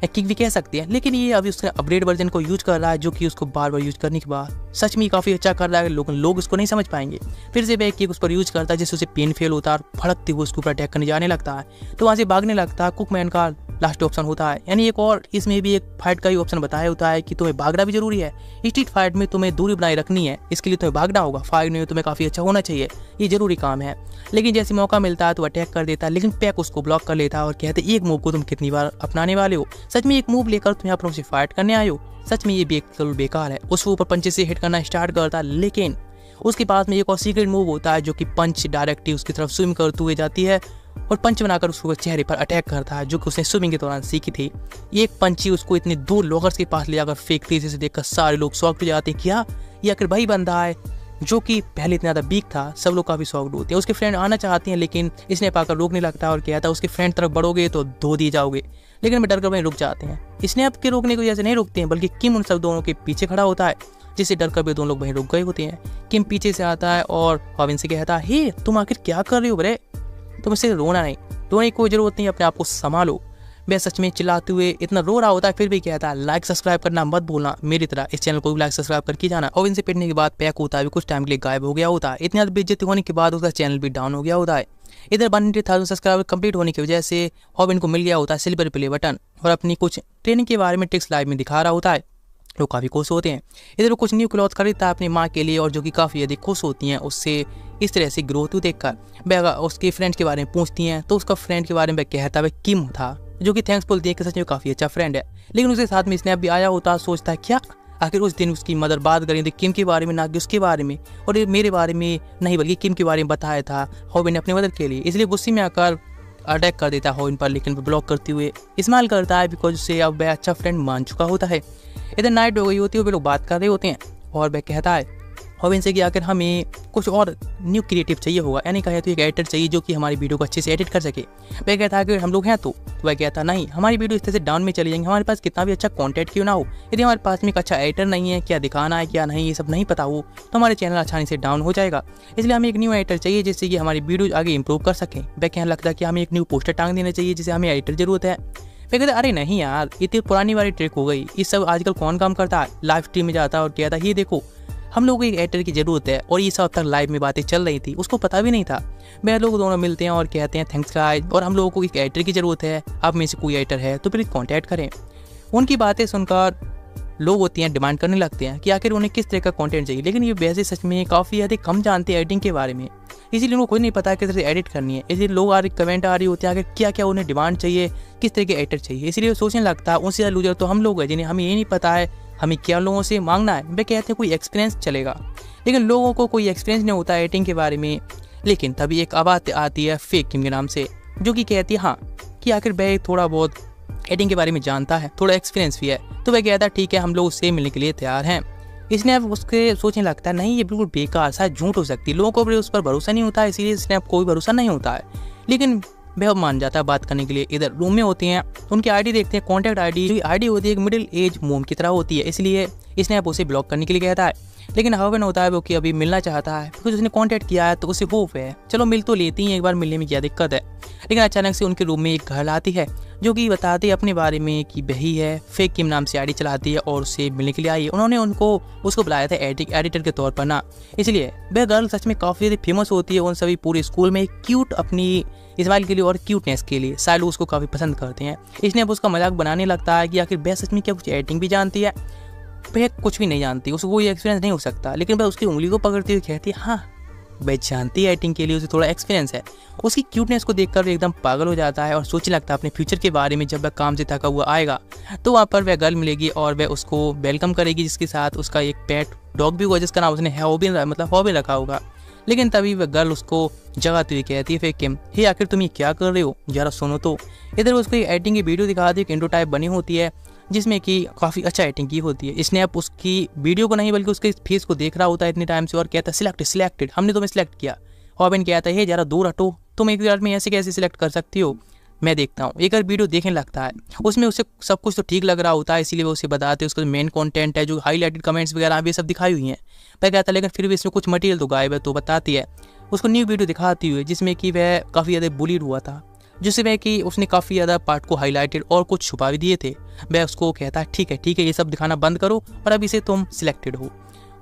किक भी कह सकते हैं, लेकिन ये अभी उसके अपग्रेड वर्जन को यूज कर रहा है, जो कि उसको बार बार यूज करने के बाद सच में काफ़ी अच्छा कर रहा है। लोग उसको नहीं समझ पाएंगे। फिर से वह किक उस पर यूज करता है, जिससे उसे पेन फेल होता है और भड़कते हुए उसके ऊपर अटैक करने जाने लगता है, तो वहाँ से भागने लगता है। कुकमैन का लास्ट ऑप्शन होता है, यानी एक और इसमें भी एक फाइट का ही ऑप्शन बताया होता है कि तुम्हें भागना भी जरूरी है। स्ट्रीट फाइट में तुम्हें दूरी बनाए रखनी है, इसके लिए तुम्हें भागना होगा। फाइट में तुम्हें काफ़ी अच्छा होना चाहिए, ये जरूरी काम है। लेकिन जैसे मौका मिलता है तो अटैक कर देता है, लेकिन पैक उसको ब्लॉक कर लेता है और कहते हैं एक मूव को तुम कितनी बार अपनाने वाले हो, सच में एक मूव लेकर तुम यहाँ पर उनसे फाइट करने आए हो, सच में ये बिल्कुल बेकार है। उसके ऊपर पंचे से हिट करना स्टार्ट करता है, लेकिन उसके पास में एक और सीक्रेट मूव होता है जो कि पंच डायरेक्टली उसकी तरफ स्विम करते हुए जाती है और पंच बनाकर उसको चेहरे पर अटैक करता है, जो कि उसने स्विमिंग के दौरान सीखी थी। एक पंची उसको इतने दूर लॉकर्स के पास ले जाकर फेंकती है, जिसे देखकर सारे लोग शॉक्ड हो जाते हैं, क्या ये आखिर भाई बंदा है जो कि पहले इतना ज़्यादा वीक था। सब लोग काफ़ी शॉक्ड होते हैं। उसके फ्रेंड आना चाहते हैं, लेकिन इसने पाकर रोकने लगता है और कहता है उसके फ्रेंड तरफ बढ़ोगे तो धो दिए जाओगे, लेकिन वे डरकर वहीं रुक जाते हैं। इसने आपके रोकने को वजह से नहीं रुकते हैं, बल्कि किम उन सब दोनों के पीछे खड़ा होता है, जिससे डरकर वे दोनों लोग वहीं रुक गए होते हैं। किम पीछे से आता है और हॉबिन से कहता है हे तुम आखिर क्या कर रहे हो बरे, तुम इससे रोना नहीं, रोने की कोई जरूरत नहीं, अपने आप को संभालो। वह सच में चिल्लाते हुए इतना रो रहा होता है, फिर भी कहता है लाइक सब्सक्राइब करना मत भूलना, मेरी तरह इस चैनल को भी लाइक सब्सक्राइब करके जाना। और इनसे पिटने के बाद पैक होता है, कुछ टाइम के लिए गायब हो गया होता है। इतनी बेइज्जती होने के बाद उसका चैनल भी डाउन हो गया होता है। इधर 100,000 सब्सक्राइबर कंप्लीट होने की वजह से हॉबिन को मिल गया होता है सिल्वर प्ले बटन, और अपनी कुछ ट्रेनिंग के बारे में ट्रिक्स लाइव में दिखा रहा होता है। लोग काफ़ी खुश होते हैं। इधर वो कुछ न्यू क्लॉथ खरीदता है अपनी माँ के लिए, और जो कि काफ़ी अधिक खुश होती हैं उससे इस तरह से ग्रोथ देखकर। वह उसके फ्रेंड के बारे में पूछती हैं तो उसका फ्रेंड के बारे में कहता है वह किम था, जो कि थैंक्सफुल देख के सच में काफ़ी अच्छा फ्रेंड है। लेकिन उसके साथ में स्नैप भी आया होता है, सोचता है क्या आखिर उस दिन उसकी मदर बात करें तो किम के बारे में, ना कि उसके बारे में, और ये मेरे बारे में नहीं बल्कि किम के बारे में बताया था हॉबिन ने अपने मदर के लिए। इसलिए गुस्से में आकर अटैक कर देता है हॉबिन पर, लेकिन ब्लॉक करते हुए इस्तेमाल करता है, बिकॉज उससे अब वह अच्छा फ्रेंड मान चुका होता है। इधर नाइट हो गई होती है, वे लोग बात कर रहे होते हैं और वह कहता है हॉबिन से कि आखिर हमें कुछ और न्यू क्रिएटिव चाहिए होगा, यानी कहे तो एक एडिटर चाहिए जो कि हमारी वीडियो को अच्छे से एडिट कर सके। वह कहता है कि हम लोग हैं तो वह कहता नहीं, हमारी वीडियो इस तरह से डाउन में चली जाएंगी, हमारे पास कितना भी अच्छा कंटेंट क्यों ना हो, यदि हमारे पास में एक अच्छा एडिटर नहीं है, क्या दिखाना है क्या नहीं ये सब नहीं पता हो, तो हमारे चैनल आसानी से डाउन हो जाएगा। इसलिए हमें एक न्यू एडिटर चाहिए जिससे कि हमारी वीडियो आगे इंप्रूव कर सकें। वह कहने लगता है कि हमें एक न्यू पोस्टर टांग देना चाहिए जिसे हमें एडिटर जरूरत है। मैं कहता अरे नहीं यार, इतनी पुरानी वाली ट्रिक हो गई, इस सब आजकल कौन काम करता है। लाइव स्ट्रीम में जाता है और कहता है ये देखो हम लोगों को एक एडिटर की जरूरत है, और ये सब तक लाइव में बातें चल रही थी, उसको पता भी नहीं था। वह लोग दोनों मिलते हैं और कहते हैं थैंक्स गाइस, और हम लोगों को एक एडिटर की जरूरत है, आप में से कोई एडिटर है तो प्लीज कॉन्टैक्ट करें। उनकी बातें सुनकर लोग होती हैं डिमांड करने लगते हैं कि आखिर उन्हें किस तरह का कंटेंट चाहिए, लेकिन ये वैसे सच में काफ़ी अधिक कम जानते हैं एडिटिंग के बारे में, इसीलिए उनको खुद नहीं पता किस तरह से एडिट करनी है। इसलिए लोग आ रहे कमेंट आ रही होते हैं आखिर क्या क्या उन्हें डिमांड चाहिए, किस तरह के एडिटर चाहिए। इसलिए सोचने लगता है उनसे ज़्यादा लूजर तो हम लोग हैं जिन्हें हमें ये नहीं पता है हमें क्या लोगों से मांगना है। वे कहते हैं कोई एक्सपीरियंस चलेगा, लेकिन लोगों को कोई एक्सपीरियंस नहीं होता एडिटिंग के बारे में। लेकिन तभी एक आवाज़ आती है फेक किम के नाम से, जो कि कहती है हाँ कि आखिर वह थोड़ा बहुत एडिटिंग के बारे में जानता है, थोड़ा एक्सपीरियंस भी है। तो वह कहता है ठीक है हम लोग उससे मिलने के लिए तैयार हैं। इसने अब उसके सोचने लगता है नहीं ये बिल्कुल बेकार शायद झूठ हो सकती है, लोगों को भी उस पर भरोसा नहीं होता है, इसीलिए इसने अब कोई भरोसा नहीं होता है। लेकिन वह मान जाता है बात करने के लिए। इधर रूम में होती हैं, उनकी आईडी देखते हैं, कॉन्टैक्ट आईडी जो आईडी होती है एक मिडिल एज मोम की तरह होती है, इसलिए इसने अब उसे ब्लॉक करने के लिए कहता है। लेकिन हॉबिन होता है वो कि अभी मिलना चाहता है, क्योंकि उसने कॉन्टैक्ट किया है तो उसे होप है, चलो मिल तो लेती हैं, एक बार मिलने में क्या दिक्कत है। लेकिन अचानक से उनके रूम में एक गर्ल आती है जो कि बताती है अपने बारे में कि वही है फेक किम नाम से आईडी चलाती है और उससे मिलने के लिए आई है। उन्होंने उसको बुलाया था एडिटर के तौर पर ना, इसलिए वह गर्ल सच में काफ़ी ज़्यादा फेमस होती है उन सभी पूरे स्कूल में क्यूट अपनी स्माइल के लिए और क्यूटनेस के लिए। सारे लोग उसको काफ़ी पसंद करते हैं। इसने अब उसका मजाक बनाने लगता है कि आखिर वह सच में क्या कुछ एडिटिंग भी जानती है। वह कुछ भी नहीं जानती, उसको कोई एक्सपीरियंस नहीं हो सकता, लेकिन वह उसकी उंगली को पकड़ती हुई कहती है हाँ वह जानती है एक्टिंग के लिए, उसे थोड़ा एक्सपीरियंस है। उसकी क्यूटनेस को देखकर वह एकदम पागल हो जाता है और सोचने लगता है अपने फ्यूचर के बारे में। जब वह काम से थका हुआ आएगा तो वहाँ पर वह गर्ल मिलेगी और वह उसको वेलकम करेगी, जिसके साथ उसका एक पेट डॉग भी होगा जिसका नाम उसने हॉबी रखा होगा। लेकिन तभी वह गर्ल उसको जगाती हुई कहती है, फिर किम, हे आखिर तुम ये क्या कर रहे हो, जरा सुनो तो। इधर उसको एक एडिटिंग की वीडियो दिखाती है, एक इंट्रो टाइप बनी होती है जिसमें कि काफ़ी अच्छा एडिटिंग की होती है। स्नैप उसकी वीडियो को नहीं बल्कि उसके फेस को देख रहा होता है इतने टाइम से और कहता है, सिलेक्टेड, हमने तुम्हें सिलेक्ट किया। हॉबिन कहता है, हे जरा दूर हटो, तुम एक बार में ऐसे कैसे सिलेक्ट कर सकती हो, मैं देखता हूँ। एक वीडियो देखने लगता है, उसमें उसे सब कुछ तो ठीक लग रहा होता है, इसीलिए वो उसे बताते हैं उसका मेन कंटेंट है जो हाईलाइटेड कमेंट्स वगैरह ये सब दिखाई हुई हैं। वह कहता है लेकिन फिर भी इसमें कुछ मटेरियल तो गायब है, तो बताती है उसको न्यू वीडियो दिखाती हुई जिसमें कि वह काफ़ी ज़्यादा बुलीड हुआ था, जिसमें कि उसने काफ़ी ज़्यादा पार्ट को हाईलाइटेड और कुछ छुपा भी दिए थे। वह उसको कहता है ठीक है ये सब दिखाना बंद करो और अभी से तुम सिलेक्टेड हो।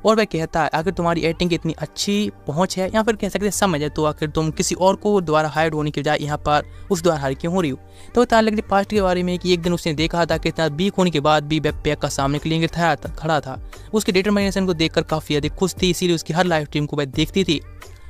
और वह कहता है आखिर तुम्हारी एडिटिंग की इतनी अच्छी पहुंच है या फिर कह सकते हैं समझ है, तो आखिर तुम किसी और को द्वारा हायर होने के बजाय यहाँ पर उस द्वारा हायर क्यों हो रही हो। तो बता लगती पास्ट के बारे में कि एक दिन उसने देखा था कि इतना वीक होने के बाद भी वह पैक का सामने के लिए खड़ा था। उसके डिटरमिनेशन को देखकर काफ़ी ज़्यादा खुश थी, इसीलिए उसकी हर लाइव स्ट्रीम को वह देखती थी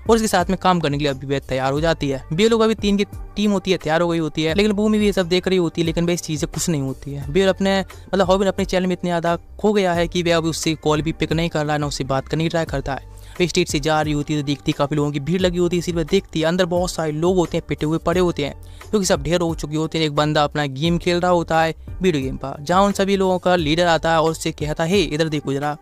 और उसके साथ में काम करने के लिए अभी वह तैयार हो जाती है। बे लोग अभी 3 की टीम होती है, तैयार हो गई होती है, लेकिन भूमि भी ये सब देख रही होती है, लेकिन वह इस चीज़ से खुश नहीं होती है। बेल अपने हॉबिन अपने चैनल में इतने ज़्यादा खो गया है कि वह अभी उससे कॉल भी पिक नहीं कर रहा है, ना उससे बात करने की ट्राई करता है। वह स्ट्रीट से जा रही होती है तो देखती काफ़ी लोगों की भीड़ लगी होती है, इसीलिए वह देखती है अंदर बहुत सारे लोग होते हैं, पिटे हुए पड़े होते हैं क्योंकि सब ढेर हो चुके होते हैं। एक बंदा अपना गेम खेल रहा होता है वीडियो गेम पर, जहाँ उन सभी लोगों का लीडर आता है और उससे कहता है इधर देखो जरा,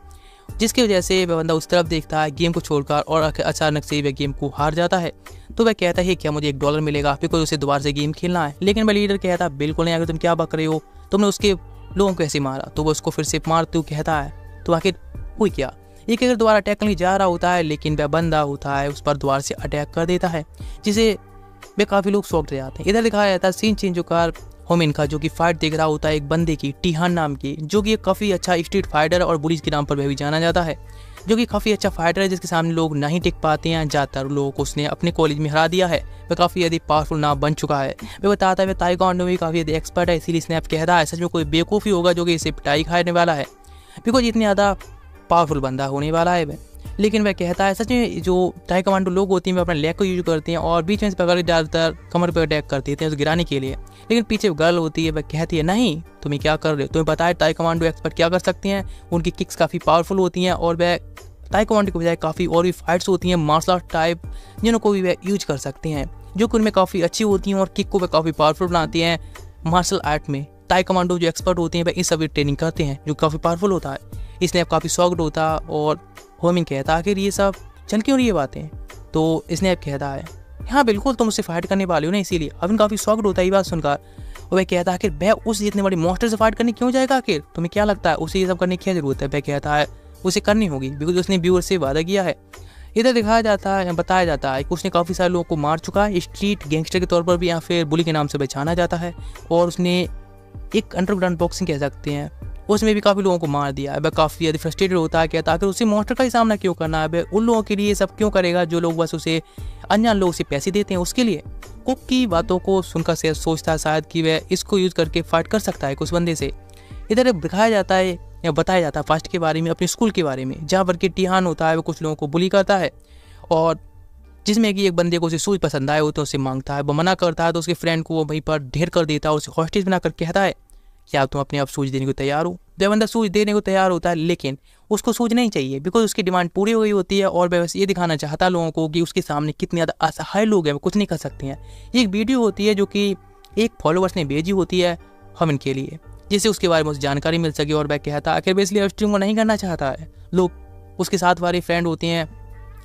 जिसकी वजह से वह बंदा उस तरफ देखता है गेम को छोड़कर और अचानक से वह गेम को हार जाता है। तो वह कहता है क्या मुझे $1 मिलेगा, फिर कोई उसे दोबारा से गेम खेलना है। लेकिन वह लीडर कहता है बिल्कुल नहीं, अगर तुम क्या बक रहे हो, तुमने उसके लोगों को ऐसे मारा। तो वह उसको फिर से मारते हुए कहता है तो आखिर हुई क्या। एक अगर दोबारा अटैक करने जा रहा होता है, लेकिन वह बंदा होता है उस पर दोबारा से अटैक कर देता है, जिसे वे काफ़ी लोग शॉक्ड रह जाते हैं। इधर दिखाया जाता है सीन चेंज होकर होमिन का, जो कि फाइट देख रहा होता है एक बंदे की टीहान नाम की, जो कि एक काफ़ी अच्छा स्ट्रीट फाइटर और बुलीज के नाम पर वह भी जाना जाता है, जो कि काफ़ी अच्छा फाइटर है जिसके सामने लोग नहीं टिक पाते हैं। ज़्यादातर लोगों को उसने अपने कॉलेज में हरा दिया है, वह काफ़ी ज़्यादा पावरफुल नाम बन चुका है। वह बताता है वह ताइक्वांडो में काफ़ी ज़्यादा एक्सपर्ट है, इसीलिए स्नैप कहता है सच में कोई बेवकूफ़ी होगा जो कि इसे पिटाई खाने वाला है, बिकॉज इतनी ज़्यादा पावरफुल बंदा होने वाला है वह। लेकिन वह कहता है सच में जो ताइक्वांडो लोग होते हैं वे अपने लेग को यूज करते हैं और बीच में से पकड़ ज़्यादातर कमर पर अटैक कर देते हैं उसे गिराने के लिए। लेकिन पीछे गर्ल होती है, वह कहती है नहीं तुम्हें क्या कर रहे हो, तुम्हें पता है ताइक्वांडो एक्सपर्ट क्या कर सकते हैं, उनकी किक्स काफ़ी पावरफुल होती हैं और वह ताइक्वांडो के बजाय काफ़ी और भी फाइट्स होती हैं मार्शल आर्ट टाइप जिनको भी वह यूज कर सकते हैं, जो कि उनमें काफ़ी अच्छी होती हैं और किक को वह काफ़ी पावरफुल बनाती हैं मार्शल आर्ट में। ताइक्वांडो जो एक्सपर्ट होते हैं वह इस सभी ट्रेनिंग करते हैं जो काफ़ी पावरफुल होता है, इसलिए काफ़ी शॉक्ड होता और होमिन कहता आखिर ये सब चल क्यों रही है बातें। तो स्नैप कहता है हाँ बिल्कुल तुम उससे फाइट करने वाले हो ना, इसीलिए। अब काफ़ी शॉक्ड होता है ये बात सुनकर और वह कहता है आखिर वह उस इतने बड़ी मॉन्स्टर से फाइट करने क्यों जाएगा, आखिर तुम्हें क्या लगता है उसे ये सब करने की क्या जरूरत है। वह कहता है उसे करनी होगी बिकॉज उसने व्यूअर से वादा किया है। इधर दिखाया जाता है बताया जाता है कि उसने काफ़ी सारे लोगों को मार चुका है, स्ट्रीट गैंगस्टर के तौर पर भी या फिर बुली के नाम से पहचाना जाता है, और उसने एक अंडरग्राउंड बॉक्सिंग कह सकते हैं उसमें भी काफ़ी लोगों को मार दिया है। वह काफ़ी ज़्यादा फ्रस्ट्रेटेड होता है, कहता है कि उसे मॉन्स्टर का ही सामना क्यों करना है, वह उन लोगों के लिए सब क्यों करेगा जो लोग बस उसे अनजान लोग उसे पैसे देते हैं उसके लिए। कुक की बातों को सुनकर से सोचता है शायद कि वह इसको यूज़ करके फाइट कर सकता है कुछ बंदे से। इधर दिखाया जाता है या बताया जाता है फास्ट के बारे में, अपने स्कूल के बारे में, जहाँ पर कि टीहान होता है वो कुछ लोगों को बुली करता है और जिसमें कि एक बंदे को उसे शूज पसंद आए होते हैं उसे मांगता है, वो मना करता है तो उसके फ्रेंड को वो वहीं पर ढेर कर देता है और उसे हॉस्टेज बनाकर कहता है क्या तुम अपने आप सूज देने को तैयार हो। वह बंदा सूज देने को तैयार होता है लेकिन उसको सूज नहीं चाहिए बिकॉज उसकी डिमांड पूरी हो गई होती है और वह बस ये दिखाना चाहता है लोगों को कि उसके सामने कितने ज़्यादा असहाय लोग हैं, वो कुछ नहीं कर सकते हैं। ये एक वीडियो होती है जो कि एक फॉलोअर्स ने भेजी होती है हम इनके लिए, जिससे उसके बारे में उसे जानकारी मिल सके और वह कहता है आखिर वह इसलिए स्ट्रीम को नहीं करना चाहता है। लोग उसके साथ वाले फ्रेंड होते हैं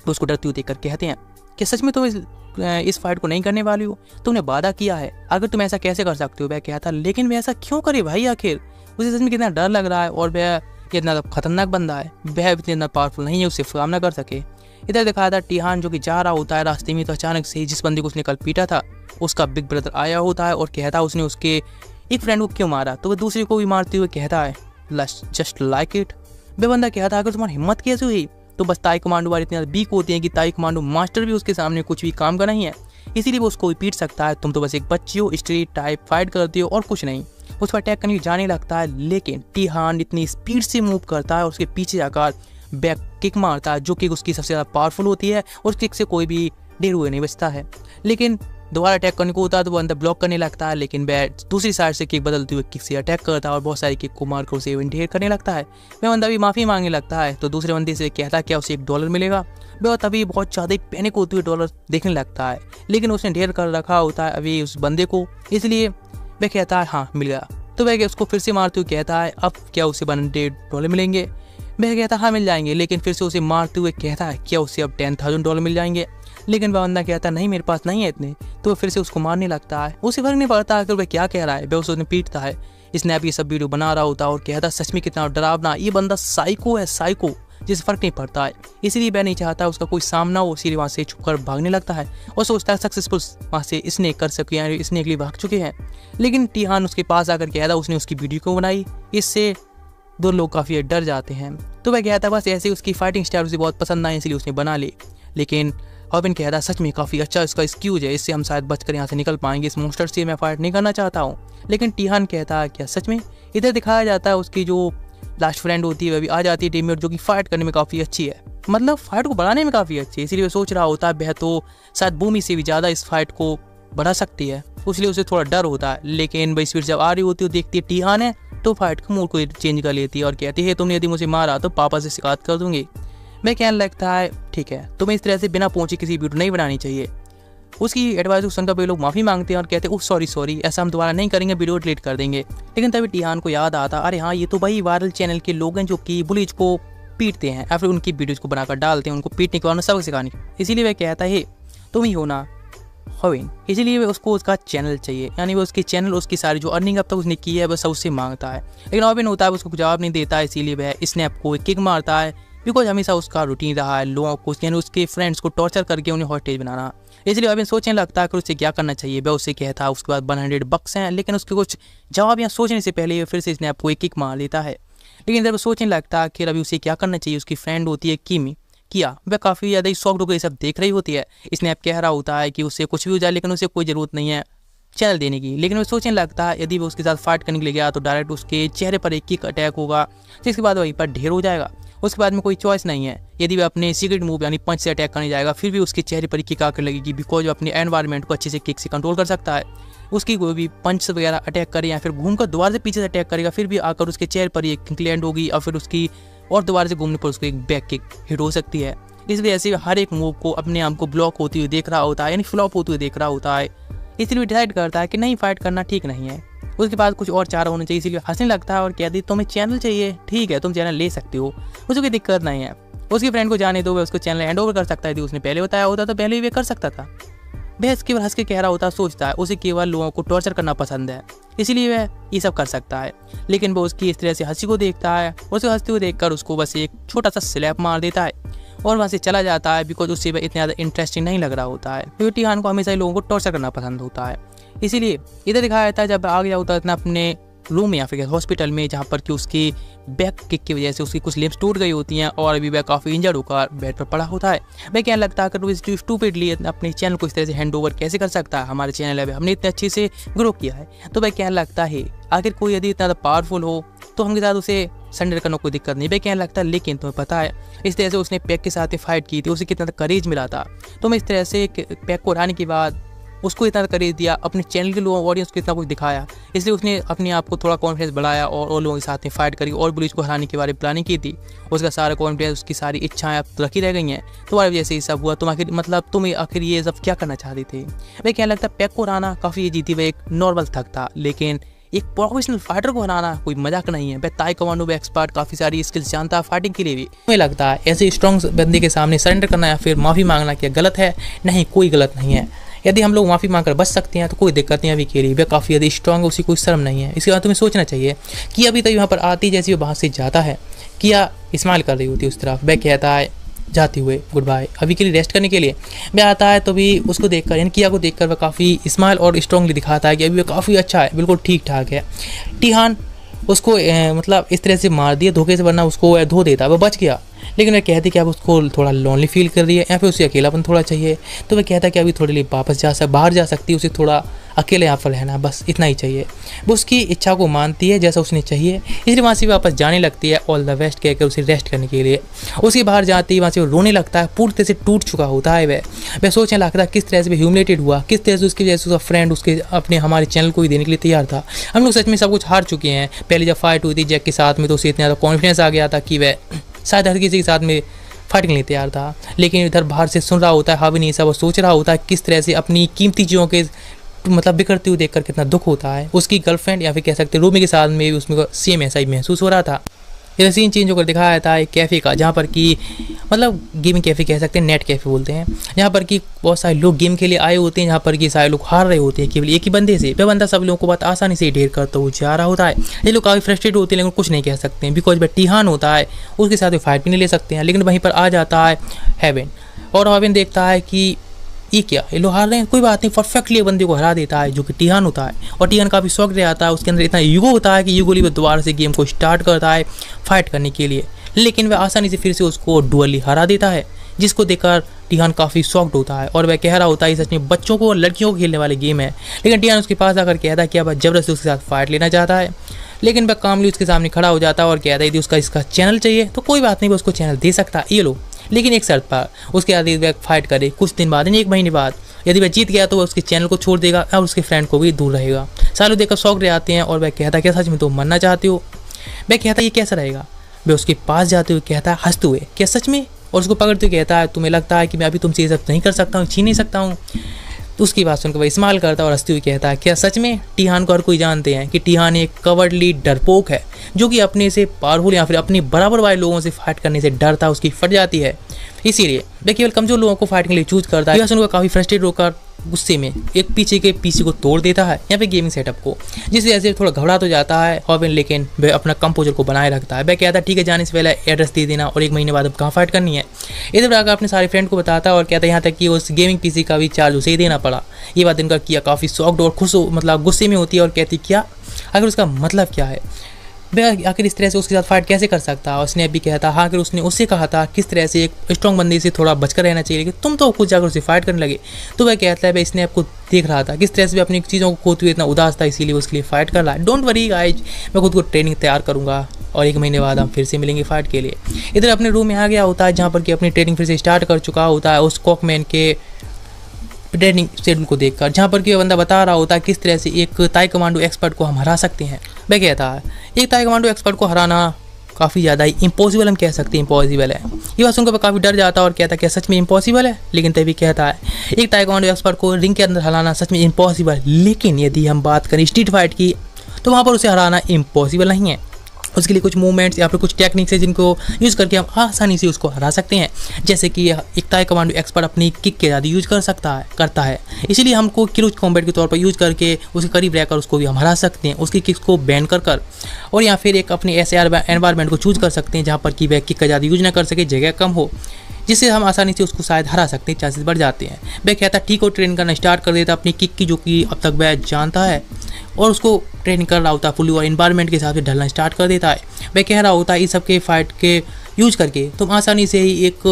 उसको डरती हुई देखकर कहते हैं कि सच में तुम इस फाइट को नहीं करने वाली हो, तुमने वादा किया है, अगर तुम ऐसा कैसे कर सकते हो। वह कहता लेकिन वह ऐसा क्यों करे भाई, आखिर उसे सच में कितना डर लग रहा है और वह कितना खतरनाक बंदा है, वह इतना पावरफुल नहीं है उससे सामना कर सके। इधर दिखाया था टीहान जो कि जा रहा होता है रास्ते में, तो अचानक से जिस बंदे को उसने कल पीटा था उसका बिग ब्रदर आया होता है और कहता है उसने उसके एक फ्रेंड को क्यों मारा, तो वह दूसरे को भी मारते हुए कहता है जस्ट लाइक इट। वह बंदा कहता है अगर तुम्हारी हिम्मत कैसे हुई, तो बस ताइक्वांडो वाले इतने वीक होते हैं कि ताइक्वांडो मास्टर भी उसके सामने कुछ भी काम का नहीं है, इसीलिए वो उसको पीट सकता है। तुम तो बस एक बच्ची हो, स्ट्रीट टाइप फाइट करती हो और कुछ नहीं। उस पर अटैक करने जाने लगता है लेकिन टीहान इतनी स्पीड से मूव करता है और उसके पीछे जाकर बैक किक मारता है जो किक उसकी सबसे ज़्यादा पावरफुल होती है और उस किक से कोई भी देर हुए नहीं बचता है। लेकिन दोबारा अटैक करने को होता है तो वो अंदर ब्लॉक करने लगता है, लेकिन बैट दूसरी साइड से किक बदलते हुए किक से अटैक करता है और बहुत सारी किक को मारकर उसे ढेर करने लगता है। वह बंदा भी माफ़ी मांगने लगता है तो दूसरे बंदे से कहता है क्या उसे $1 मिलेगा। वह तभी बहुत ज़्यादा ही पैनिक होते हुए डॉलर देखने लगता है, लेकिन उसने ढेर कर रखा होता है अभी उस बंदे को, इसलिए वह कहता है हाँ मिल गया। तो वह उसको फिर से मारते हुए कहता है अब क्या उसे $100 मिलेंगे। वह कहता है हाँ मिल जाएंगे, लेकिन फिर से उसे मारते हुए कहता है क्या उसे अब $10,000 मिल जाएंगे। लेकिन वह बंदा कहता है नहीं मेरे पास नहीं है इतने। तो वह फिर से उसको मारने लगता है, उसे फर्क नहीं पड़ता कि वह क्या कह रहा है, वह उसे पीटता है। स्नैप ये सब वीडियो बना रहा होता है और कहता है सच में कितना डरावना, ये बंदा साइको है, साइको, जिसे फर्क नहीं पड़ता है। इसलिए वह नहीं चाहता उसका कोई सामना हो, इसीलिए वहाँ से छुपकर भागने लगता है और सोचता है सक्सेसफुल वहाँ से इसने कर सके हैं, इसने अगली भाग चुके हैं। लेकिन टीहान उसके पास आकर कहता है उसने उसकी वीडियो क्यों बनाई, इससे दो लोग काफ़ी डर जाते हैं। तो वह कहता है बस ऐसे उसकी फाइटिंग स्टाइल उसे बहुत पसंद आई इसलिए उसने बना ली। लेकिन हॉबिन कहता है सच में काफ़ी अच्छा इसका स्क्यूज है, इससे हम शायद बचकर यहाँ से निकल पाएंगे, इस मॉन्स्टर से मैं फाइट नहीं करना चाहता हूँ। लेकिन टीहान कहता है क्या सच में। इधर दिखाया जाता है उसकी जो लास्ट फ्रेंड होती है वह भी आ जाती है टीम में, जो कि फाइट करने में काफ़ी अच्छी है, मतलब फाइट को बढ़ाने में काफ़ी अच्छी है। इसलिए वो सोच रहा होता है वह तो शायद भूमि से भी ज़्यादा इस फाइट को बढ़ा सकती है, इसलिए उसे थोड़ा डर होता है। लेकिन वह स्पीड जब आ रही होती है देखती है टीहान है तो फाइट का मूड को चेंज कर लेती है और कहती है तुमने यदि मुझे मारा तो पापा से शिकायत कर दूंगी। मैं कहने लगता है ठीक है, तुम्हें इस तरह से बिना पहुंचे किसी वीडियो नहीं बनानी चाहिए। उसकी एडवाइस को सुनकर वे लोग माफ़ी मांगते हैं और कहते हैं ओह सॉरी ऐसा हम दोबारा नहीं करेंगे, वीडियो डिलीट कर देंगे। लेकिन तभी टीहान को याद आता अरे हाँ ये तो वही वायरल चैनल के लोग हैं जो कि बुलीज को पीटते हैं या फिर उनकी वीडियोज़ को बनाकर डालते हैं उनको पीटने के बाद सबक सिखाने। इसीलिए वह कहता है तुम ही हो ना हॉबिन, इसीलिए उसको उसका चैनल चाहिए, यानी वो उसकी चैनल उसकी सारी जो अर्निंग अब तक उसने की है बस उससे मांगता है। लेकिन हॉबिन होता है उसको जवाब नहीं देता है, इसीलिए वह स्नैप को किक मारता है बिकॉज हमेशा उसका रूटीन रहा है लोगों को यानी उसके फ्रेंड्स को टॉर्चर करके उन्हें हॉस्टेज बनाना। इसलिए हॉबिन सोचने लगता है कि उसे क्या करना चाहिए। वह उससे कहता है उसके बाद $100 हैं, लेकिन उसके कुछ जवाब या सोचने से पहले फिर से स्नैप को एक किक मार लेता है। लेकिन जब सोचने लगता है कि अभी उसे क्या करना चाहिए, उसकी फ्रेंड होती है किया वह काफ़ी ज़्यादा ही शॉक्ड होकर ये सब देख रही होती है। स्नैप कह रहा होता है कि उससे कुछ भी हो जाए लेकिन उसे कोई ज़रूरत नहीं है चैनल देने की। लेकिन वह सोचने लगता है यदि वो उसके साथ फाइट करने के लिए गया तो डायरेक्ट उसके चेहरे पर एक किक अटैक होगा, जिसके बाद वहीं पर ढेर हो जाएगा। उसके बाद में कोई चॉइस नहीं है, यदि वह अपने सीक्रेट मूव यानी पंच से अटैक करने जाएगा फिर भी उसके चेहरे पर किक आकर लगेगी बिकॉज वो अपने एनवायरनमेंट को अच्छे से किक से कंट्रोल कर सकता है। उसकी कोई भी पंच वगैरह अटैक करे या फिर घूमकर दोबारा से पीछे से अटैक करेगा फिर भी आकर उसके चेहरे पर एक किक लैंड होगी और फिर उसकी और दोबारा से घूमने पर उसको एक बैक किक हिट हो सकती है। इसलिए ऐसे हर एक मूव को अपने आप को ब्लॉक होती हुई देख रहा होता है, यानी फ्लॉप होते हुए देख रहा होता है। इसलिए डिसाइड करता है कि नहीं फाइट करना ठीक नहीं है, उसके बाद कुछ और चारा होना चाहिए। इसीलिए हंसने लगता है और कहती तुम्हें चैनल चाहिए, ठीक है तुम चैनल ले सकते हो, उसे कोई दिक्कत नहीं है। उसकी फ्रेंड को जाने दो, वह उसको चैनल हैंड ओवर कर सकता है, यदि उसने पहले बताया होता तो पहले ही वे कर सकता था। वह केवल हंस के कह रहा होता, सोचता है उसे केवल लोगों को टॉर्चर करना पसंद है, इसीलिए वह ये सब कर सकता है। लेकिन वो उसकी इस तरह से हंसी को देखता है, उसे हंसते हुए देखकर उसको बस एक छोटा सा स्लैप मार देता है और वहाँ से चला जाता है बिकॉज उससे वह इतना ज़्यादा इंटरेस्टिंग नहीं लग रहा होता है। क्योंकि टीहान को हमेशा ही लोगों को टॉर्चर करना पसंद होता है। इसीलिए इधर दिखाया जाता है जब आ गया होता है अपने रूम में या फिर हॉस्पिटल में, जहाँ पर कि उसकी बैक किक की वजह से उसकी कुछ लिम्स टूट गई होती हैं और अभी वह काफ़ी इंजर्ड होकर बेड पर पड़ा होता है। वह कहने लगता है कि स्टूपिडली अपने चैनल को इस तरह से हैंड ओवर कैसे कर सकता है, हमारे चैनल है हमने इतने अच्छे से ग्रो किया है। तो वह कहने लगता है आखिर कोई यदि इतना ज़्यादा पावरफुल हो तो हमके साथ उसे सरेंडर करने कोई दिक्कत नहीं। वह कहने लगता है लेकिन तुम्हें पता है इस तरह से उसने पैक के साथ फाइट की थी, उसे कितना करेज मिला था, तो मैं इस तरह से पैक को हराने के बाद उसको इतना करेज दिया, अपने चैनल के लोगों ऑडियंस को इतना कुछ दिखाया, इसलिए उसने अपने आप को थोड़ा कॉन्फिडेंस बढ़ाया और लोगों के साथ में फाइट करी और बुलीज को हराने के बारे में प्लानिंग की थी। उसका सारा कॉन्फिडेंस, उसकी सारी इच्छाएं अब रखी रह गई हैं, तुम्हारी वजह से ये सब हुआ। तुम आखिर तुम आखिर ये सब क्या करना चाहते थे। वह कहने लगता पैक को हराना काफ़ी ईजी थी, वह एक नॉर्मल थक था, लेकिन एक प्रोफेशनल फाइटर को हराना कोई मजाक नहीं है। वह ताई कमांडो में एक्सपर्ट काफ़ी सारी स्किल्स जानता है फाइटिंग के लिए भी। मुझे लगता है ऐसे स्ट्रॉन्ग बंदे के सामने सरेंडर करना या फिर माफ़ी मांगना क्या गलत है? नहीं, कोई गलत नहीं है। यदि हम लोग माफ़ी मांगकर बच सकते हैं तो कोई दिक्कत नहीं। अभी के लिए वह काफ़ी ज़्यादा स्ट्रॉन्ग है, उसी कोई शर्म नहीं है। इसके बाद तुम्हें सोचना चाहिए कि अभी तक यहाँ पर आती जैसे वो वहाँ से जाता है, किया स्माइल कर रही होती है उस तरफ। वह कहता है जाते हुए गुड बाय, अभी के लिए रेस्ट करने के लिए। वह आता है तो भी उसको देखकर यानी किया को देखकर वह काफ़ी स्माइल और स्ट्रांगली दिखाता है कि अभी वह काफ़ी अच्छा है, बिल्कुल ठीक ठाक है। टीहान उसको इस तरह से मार दिया धोखे से, वरना उसको धो देता, वह बच गया। लेकिन वह कहती कि अब उसको थोड़ा लोनली फील कर रही है या फिर उसे अकेलापन थोड़ा चाहिए, तो वह कहता है कि अभी थोड़े लिए वापस बाहर जा सकती है, उसे थोड़ा अकेले यहाँ पर रहना, बस इतना ही चाहिए। वो उसकी इच्छा को मानती है जैसा उसने चाहिए, इसलिए वहाँ से वापस जाने लगती है ऑल द बेस्ट कहकर उसे रेस्ट करने के लिए। उसके बाहर जाते ही वहाँ से वो रोने लगता है, पूरी तरह से टूट चुका होता है। वह सोचने लगता है किस तरह से ह्यूमिलेटेड हुआ, किस तरह से उसकी वजह से उसका फ्रेंड उसके अपने हमारे चैनल को ही देने के लिए तैयार था। हम लोग सच में सब कुछ हार चुके हैं। पहले जब फाइट हुई थी जैक के साथ में तो उसे इतना ज़्यादा कॉन्फिडेंस आ गया था कि वह शायद हर किसी के साथ में फाइट के लिए तैयार था। लेकिन इधर बाहर से सुन रहा होता है हावी नहीं सब, सोच रहा होता है किस तरह से अपनी कीमती चीज़ों के मतलब बिखरते हुए देखकर कितना दुख होता है। उसकी गर्लफ्रेंड या फिर कह सकते रूमी के साथ में भी उसमें सेम ऐसा ही महसूस हो रहा था। ये सीन चेंज होकर दिखाया था एक कैफ़े का, जहाँ पर कि मतलब गेमिंग कैफ़े कह सकते हैं, नेट कैफ़े बोलते हैं, जहाँ पर कि बहुत सारे लोग गेम के लिए आए होते हैं, जहाँ पर कि सारे लोग हार रहे होते हैं केवल एक ही बंदे से। वह बंदा सब लोगों को बहुत आसानी से ढेर करता हुआ जा रहा होता है। ये लोग काफ़ी फ्रस्ट्रेट होते हैं लेकिन कुछ नहीं कह सकते हैं बिकॉज वह टीहान होता है, उसके साथ वे फाइट भी नहीं ले सकते हैं। लेकिन वहीं पर आ जाता है हेवन, और हेवन देखता है कि ये क्या, ये लोग हार रहे हैं, कोई बात नहीं, परफेक्टली बंदे को हरा देता है जो कि टीहान होता है। और टीहान काफ़ी शौक रह आता है, उसके अंदर इतना ईगो होता है कि ईगोली वो दोबारा से गेम को स्टार्ट करता है फाइट करने के लिए। लेकिन वह आसानी से फिर से उसको डुअली हरा देता है, जिसको देखकर टीहान काफ़ी शॉक्ड होता है और वह कह रहा होता है सच में बच्चों को और लड़कियों को खेलने वाले गेम है। लेकिन टीहान उसके पास आकर कहता है कि अब जबरदस्ती उसके साथ फाइट लेना चाहता है। लेकिन वह कामली उसके सामने खड़ा हो जाता है और कहता है यदि उसका इसका चैनल चाहिए तो कोई बात नहीं, वो उसको चैनल दे सकता है, ये लो, लेकिन एक शर्त पर, उसके बाद वह फाइट करे कुछ दिन बाद, यानी 1 महीने बाद। यदि वह जीत गया तो वह उसके चैनल को छोड़ देगा और उसके फ्रेंड को भी दूर रहेगा। सालों देखकर शौक रह आते हैं और वह कहता है क्या सच में तुम मरना चाहते हो? वह कहता है ये कैसा रहेगा? वह उसके पास जाते हुए कहता है हंसते हुए, क्या सच में? और उसको पकड़ते हुए कहता है तुम्हें लगता है कि मैं अभी तुमसे ये सब नहीं कर सकता हूँ, छीन नहीं सकता हूँ? तो उसकी बात सुनकर वह इस्तेमाल करता है और हंसते हुए कहता है क्या सच में? टीहान को हर कोई जानते हैं कि टीहान एक कवर्डली डरपोक है जो कि अपने से पावरफुल या फिर अपने बराबर वाले लोगों से फाइट करने से डरता है, उसकी फट जाती है। इसीलिए वह केवल कमजोर लोगों को फाइट के लिए चूज करता है। यह सुनकर काफ़ी फ्रस्ट्रेट होकर गुस्से में एक पीछे के पीसी को तोड़ देता है या फिर गेमिंग सेटअप को, जिससे ऐसे थोड़ा घबरा तो जाता है हॉबिन, लेकिन वह अपना कंपोजर को बनाए रखता है। वह कहता है ठीक है, जाने से पहले एड्रेस दे देना और 1 महीने बाद अब कहाँ फाइट करनी है। इधर आकर अपने सारे फ्रेंड को बताता है और कहता है यहाँ तक कि उस गेमिंग पीसी का भी चार्ज उसे ही देना पड़ा। ये बात इनका किया काफ़ी शॉक्ड और खुश मतलब गुस्से में होती है और कहती क्या, आखिर उसका मतलब क्या है, वह आखिर इस तरह से उसके साथ फाइट कैसे कर सकता है। और स्नैप भी कहता हाँ, आखिर उसने उससे कहा था किस तरह से एक स्ट्रॉन्ग बंदे से थोड़ा बचकर रहना चाहिए, लेकिन तुम तो खुद जाकर उसे फाइट करने लगे। तो वह कहता है वह स्नैप को देख रहा था किस तरह से वह अपनी चीज़ों को खोते हुए इतना उदास था, इसीलिए उसके लिए फाइट कर रहा है। डोंट वरी गाइज, मैं खुद को ट्रेनिंग तैयार करूँगा और 1 महीने बाद हम फिर से मिलेंगे फाइट के लिए। इधर अपने रूम में आ गया होता है जहाँ पर कि अपनी ट्रेनिंग फिर से स्टार्ट कर चुका होता है उस कॉकमैन के ट्रेनिंग शेड्यूल को देखकर, जहाँ पर कि वह बंदा बता रहा होता है किस तरह से एक ताई कमांडो एक्सपर्ट को हम हरा सकते हैं। वह कहता है एक ताई कमांडो एक्सपर्ट को हराना काफ़ी ज़्यादा ही इम्पॉसिबल, हम कह सकते हैं इम्पॉसिबल है। ये बात सुनकर काफ़ी डर जाता है और कहता है क्या सच में इम्पॉसिबल है? लेकिन तभी कहता है एक ताई कमांडो एक्सपर्ट को रिंग के अंदर हराना सच में इम्पॉसिबल, लेकिन यदि हम बात करें स्ट्रीट फाइट की तो वहाँ पर उसे हराना इम्पॉसिबल नहीं है। उसके लिए कुछ मूवमेंट्स या फिर कुछ टेक्निक्स है जिनको यूज़ करके हम आसानी से उसको हरा सकते हैं। जैसे कि एक ताई कमांडो एक्सपर्ट अपनी किक के ज़्यादा यूज़ करता है, इसीलिए हमको क्लोज कॉम्बैट के तौर पर यूज़ करके उसके करीब रहकर उसको भी हम हरा सकते हैं, उसकी किक्स को बैन कर और या फिर एक अपने ऐसे एनवायरनमेंट को चूज कर सकते हैं जहाँ पर कि वह किक का ज़्यादा यूज ना कर सके, जगह कम हो, जिससे हम आसानी से उसको शायद हरा सकते हैं, चांसेस बढ़ जाते हैं। वह कहता ठीक हो, ट्रेन करना स्टार्ट कर देता अपनी किक की जो कि अब तक वह जानता है और उसको ट्रेनिंग कर रहा होता है फुली और इन्वायरमेंट के हिसाब से ढलना स्टार्ट कर देता है। वह कह रहा होता है इस सब के फाइट के यूज करके तुम आसानी से ही एक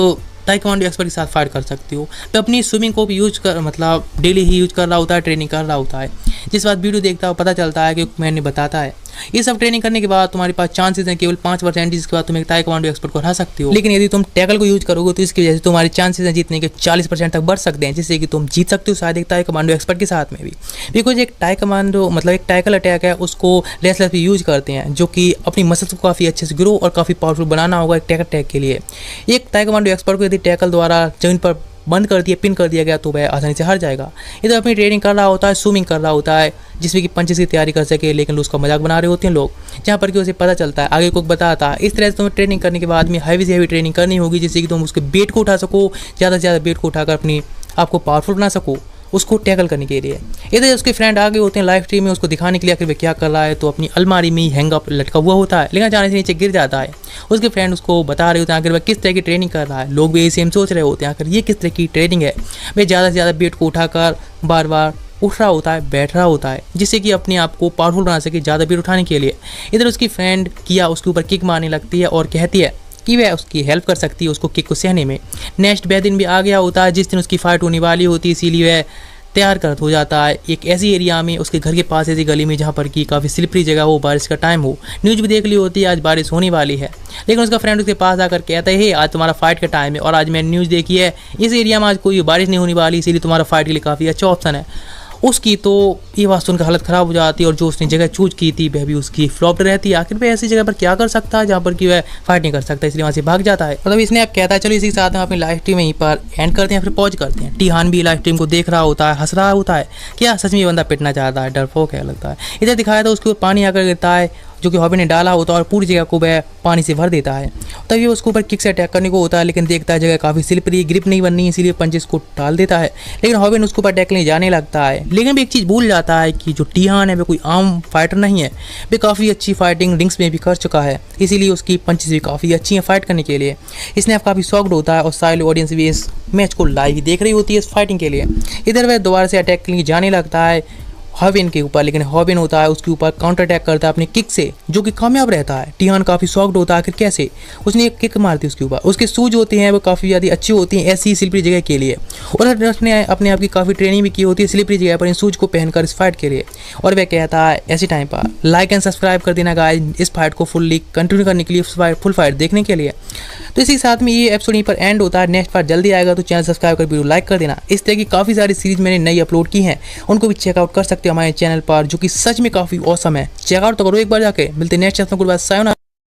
ताई कमांडो एक्सपर्ट के साथ फाइट कर सकती हो। तो अपनी स्विमिंग को भी यूज कर मतलब डेली ही यूज कर रहा होता है, ट्रेनिंग कर रहा होता है। जिस बात वीडियो देखता है पता चलता है कि मैंने बताता है ये सब ट्रेनिंग करने के बाद तुम्हारे पास चांसेस हैं केवल 5%, जिसके बाद तुम एक ताई कमांडो एक्सपर्ट को हरा सकते हो। लेकिन यदि तुम टैकल को यूज करोगे तो इसकी वजह से तुम्हारे चांसेस हैं जीतने के 40% तक बढ़ सकते हैं, जिससे कि तुम जीत सकते हो शायद एक ताई कमांडो एक्सपर्ट के साथ में भी। बिकॉज एक ताई कमांडो मतलब एक टैकल अटैक है, उसको रेसलर भी यूज करते हैं जो कि अपनी मसल्स को काफ़ी अच्छे से ग्रो और काफ़ी पावरफुल बनाना होगा एक टैकल अटैक के लिए। एक ताई कमांडो एक्सपर्ट को यदि टैकल द्वारा जमीन पर बंद कर दिया, पिन कर दिया गया तो वह आसानी से हार जाएगा। इधर अपनी ट्रेनिंग कर रहा होता है, स्विमिंग कर रहा होता है जिसमें कि पंचेस की तैयारी कर सके, लेकिन उसका मजाक बना रहे होते हैं लोग, जहाँ पर कि उसे पता चलता है आगे को बताता है इस तरह से तुम्हें ट्रेनिंग करने के बाद में हैवी से हैवी ट्रेनिंग करनी होगी जिससे कि तुम उसके वेट को उठा सको, ज़्यादा से ज़्यादा वेट को उठाकर अपनी आपको पावरफुल बना सको उसको टैकल करने के लिए। इधर उसके फ्रेंड आगे होते हैं लाइव स्ट्रीम में उसको दिखाने के लिए आखिर वह क्या कर रहा है, तो अपनी अलमारी में ही हैंगअप लटका हुआ होता है, लेकिन जाने से नीचे गिर जाता है। उसके फ्रेंड उसको बता रहे होते हैं आखिर वह किस तरह की ट्रेनिंग कर रहा है। लोग भी सेम सोच रहे होते हैं आखिर ये किस तरह की ट्रेनिंग है। वह ज़्यादा से ज़्यादा वेट को उठाकर बार बार उठ रहा होता है, बैठ रहा होता है, जिससे कि अपने आप को पावरफुल बना सके ज़्यादा वेट उठाने के लिए। इधर उसकी फ्रेंड किया उसके ऊपर किक मारने लगती है और कहती है कि वह उसकी हेल्प कर सकती है उसको किक को सहने में। नेक्स्ट वह दिन भी आ गया होता है जिस दिन उसकी फाइट होने वाली होती है, इसीलिए वह तैयार कर हो जाता है एक ऐसी एरिया में, उसके घर के पास ऐसी गली में जहाँ पर कि काफ़ी स्लिपरी जगह हो, बारिश का टाइम हो। न्यूज़ भी देख ली होती है आज बारिश होने वाली है, लेकिन उसका फ्रेंड उसके पास आकर कहता है, हे आज तुम्हारा फाइट का टाइम है और आज मैंने न्यूज़ देखी है इस एरिया में आज कोई बारिश नहीं होने वाली, इसीलिए तुम्हारा फाइट के लिए काफ़ी अच्छा ऑप्शन है। उसकी तो ये बात सुनकर हालत ख़राब हो जाती है और जो उसने जगह चूज की थी वह भी उसकी फ्लॉप रहती है। आखिर वह ऐसी जगह पर क्या कर सकता है जहाँ पर कि वह फाइट नहीं कर सकता, इसलिए वहाँ से भाग जाता है। मतलब इसने अब कहता है चलो इसी के साथ हम अपनी लाइव स्ट्रीम यहीं पर एंड करते हैं, फिर पॉज करते हैं। टीहान भी लाइव स्ट्रीम को देख रहा होता है, हंस रहा होता है, क्या सच में ये बंदा पिटना चाहता है, डरपोक है लगता है। इधर दिखाया था उसके ऊपर पानी आकर गिरता है जो कि हॉबी ने डाला होता है और पूरी जगह को वह पानी से भर देता है। तभी उसके ऊपर किक से अटैक करने को होता है, लेकिन देखता है जगह काफ़ी स्लिपरी, ग्रिप नहीं बननी, इसीलिए पंचेस को डाल देता है। लेकिन हॉबी उसके ऊपर अटैक लेने जाने लगता है, लेकिन भी एक चीज़ भूल जाता है कि जो टीहान है वह कोई आम फाइटर नहीं है, वे काफ़ी अच्छी फाइटिंग रिंग्स में भी कर चुका है, इसीलिए उसकी पंचेस भी काफ़ी अच्छी हैं फाइट करने के लिए। इसने काफ़ी शॉक्ड होता है और सारी ऑडियंस भी इस मैच को लाइव देख रही होती है इस फाइटिंग के लिए। इधर वह दोबारा से अटैक लेने जाने लगता है हॉबिन के ऊपर, लेकिन हॉबिन होता है उसके ऊपर काउंटर अटैक करता है अपनी किक से, जो कि कामयाब रहता है। टीहान काफ़ी शॉक्ड होता है आखिर कैसे, उसने एक किक मारती उसके ऊपर। उसके शूज होते हैं वो काफ़ी ज़्यादा अच्छी होती हैं ऐसी स्लिपरी जगह के लिए, और उसने अपने आप की काफ़ी ट्रेनिंग भी की होती है स्लिपरी जगह पर इन शूज को पहनकर इस फाइट के लिए। और वह कहता है ऐसे टाइम पर लाइक एंड सब्सक्राइब कर देना गाइस इस फाइट को फुल्ली कंटिन्यू करने के लिए, फुल फाइट देखने के लिए। तो इसी के साथ में ये एपिसोड यहीं पर एंड होता है। नेक्स्ट पार्ट जल्दी आएगा, तो चैनल सब्सक्राइब कर वीडियो लाइक कर देना। इस तरह की काफ़ी सारी सीरीज मैंने नई अपलोड की हैं, उनको भी चेकआउट कर सकते हो हमारे चैनल पर, जो कि सच में काफ़ी ऑसम है। चेकआउट तो करो एक बार जाके। मिलते हैं नेक्स्ट एपिसोड में, गुड बाय, सायोनारा।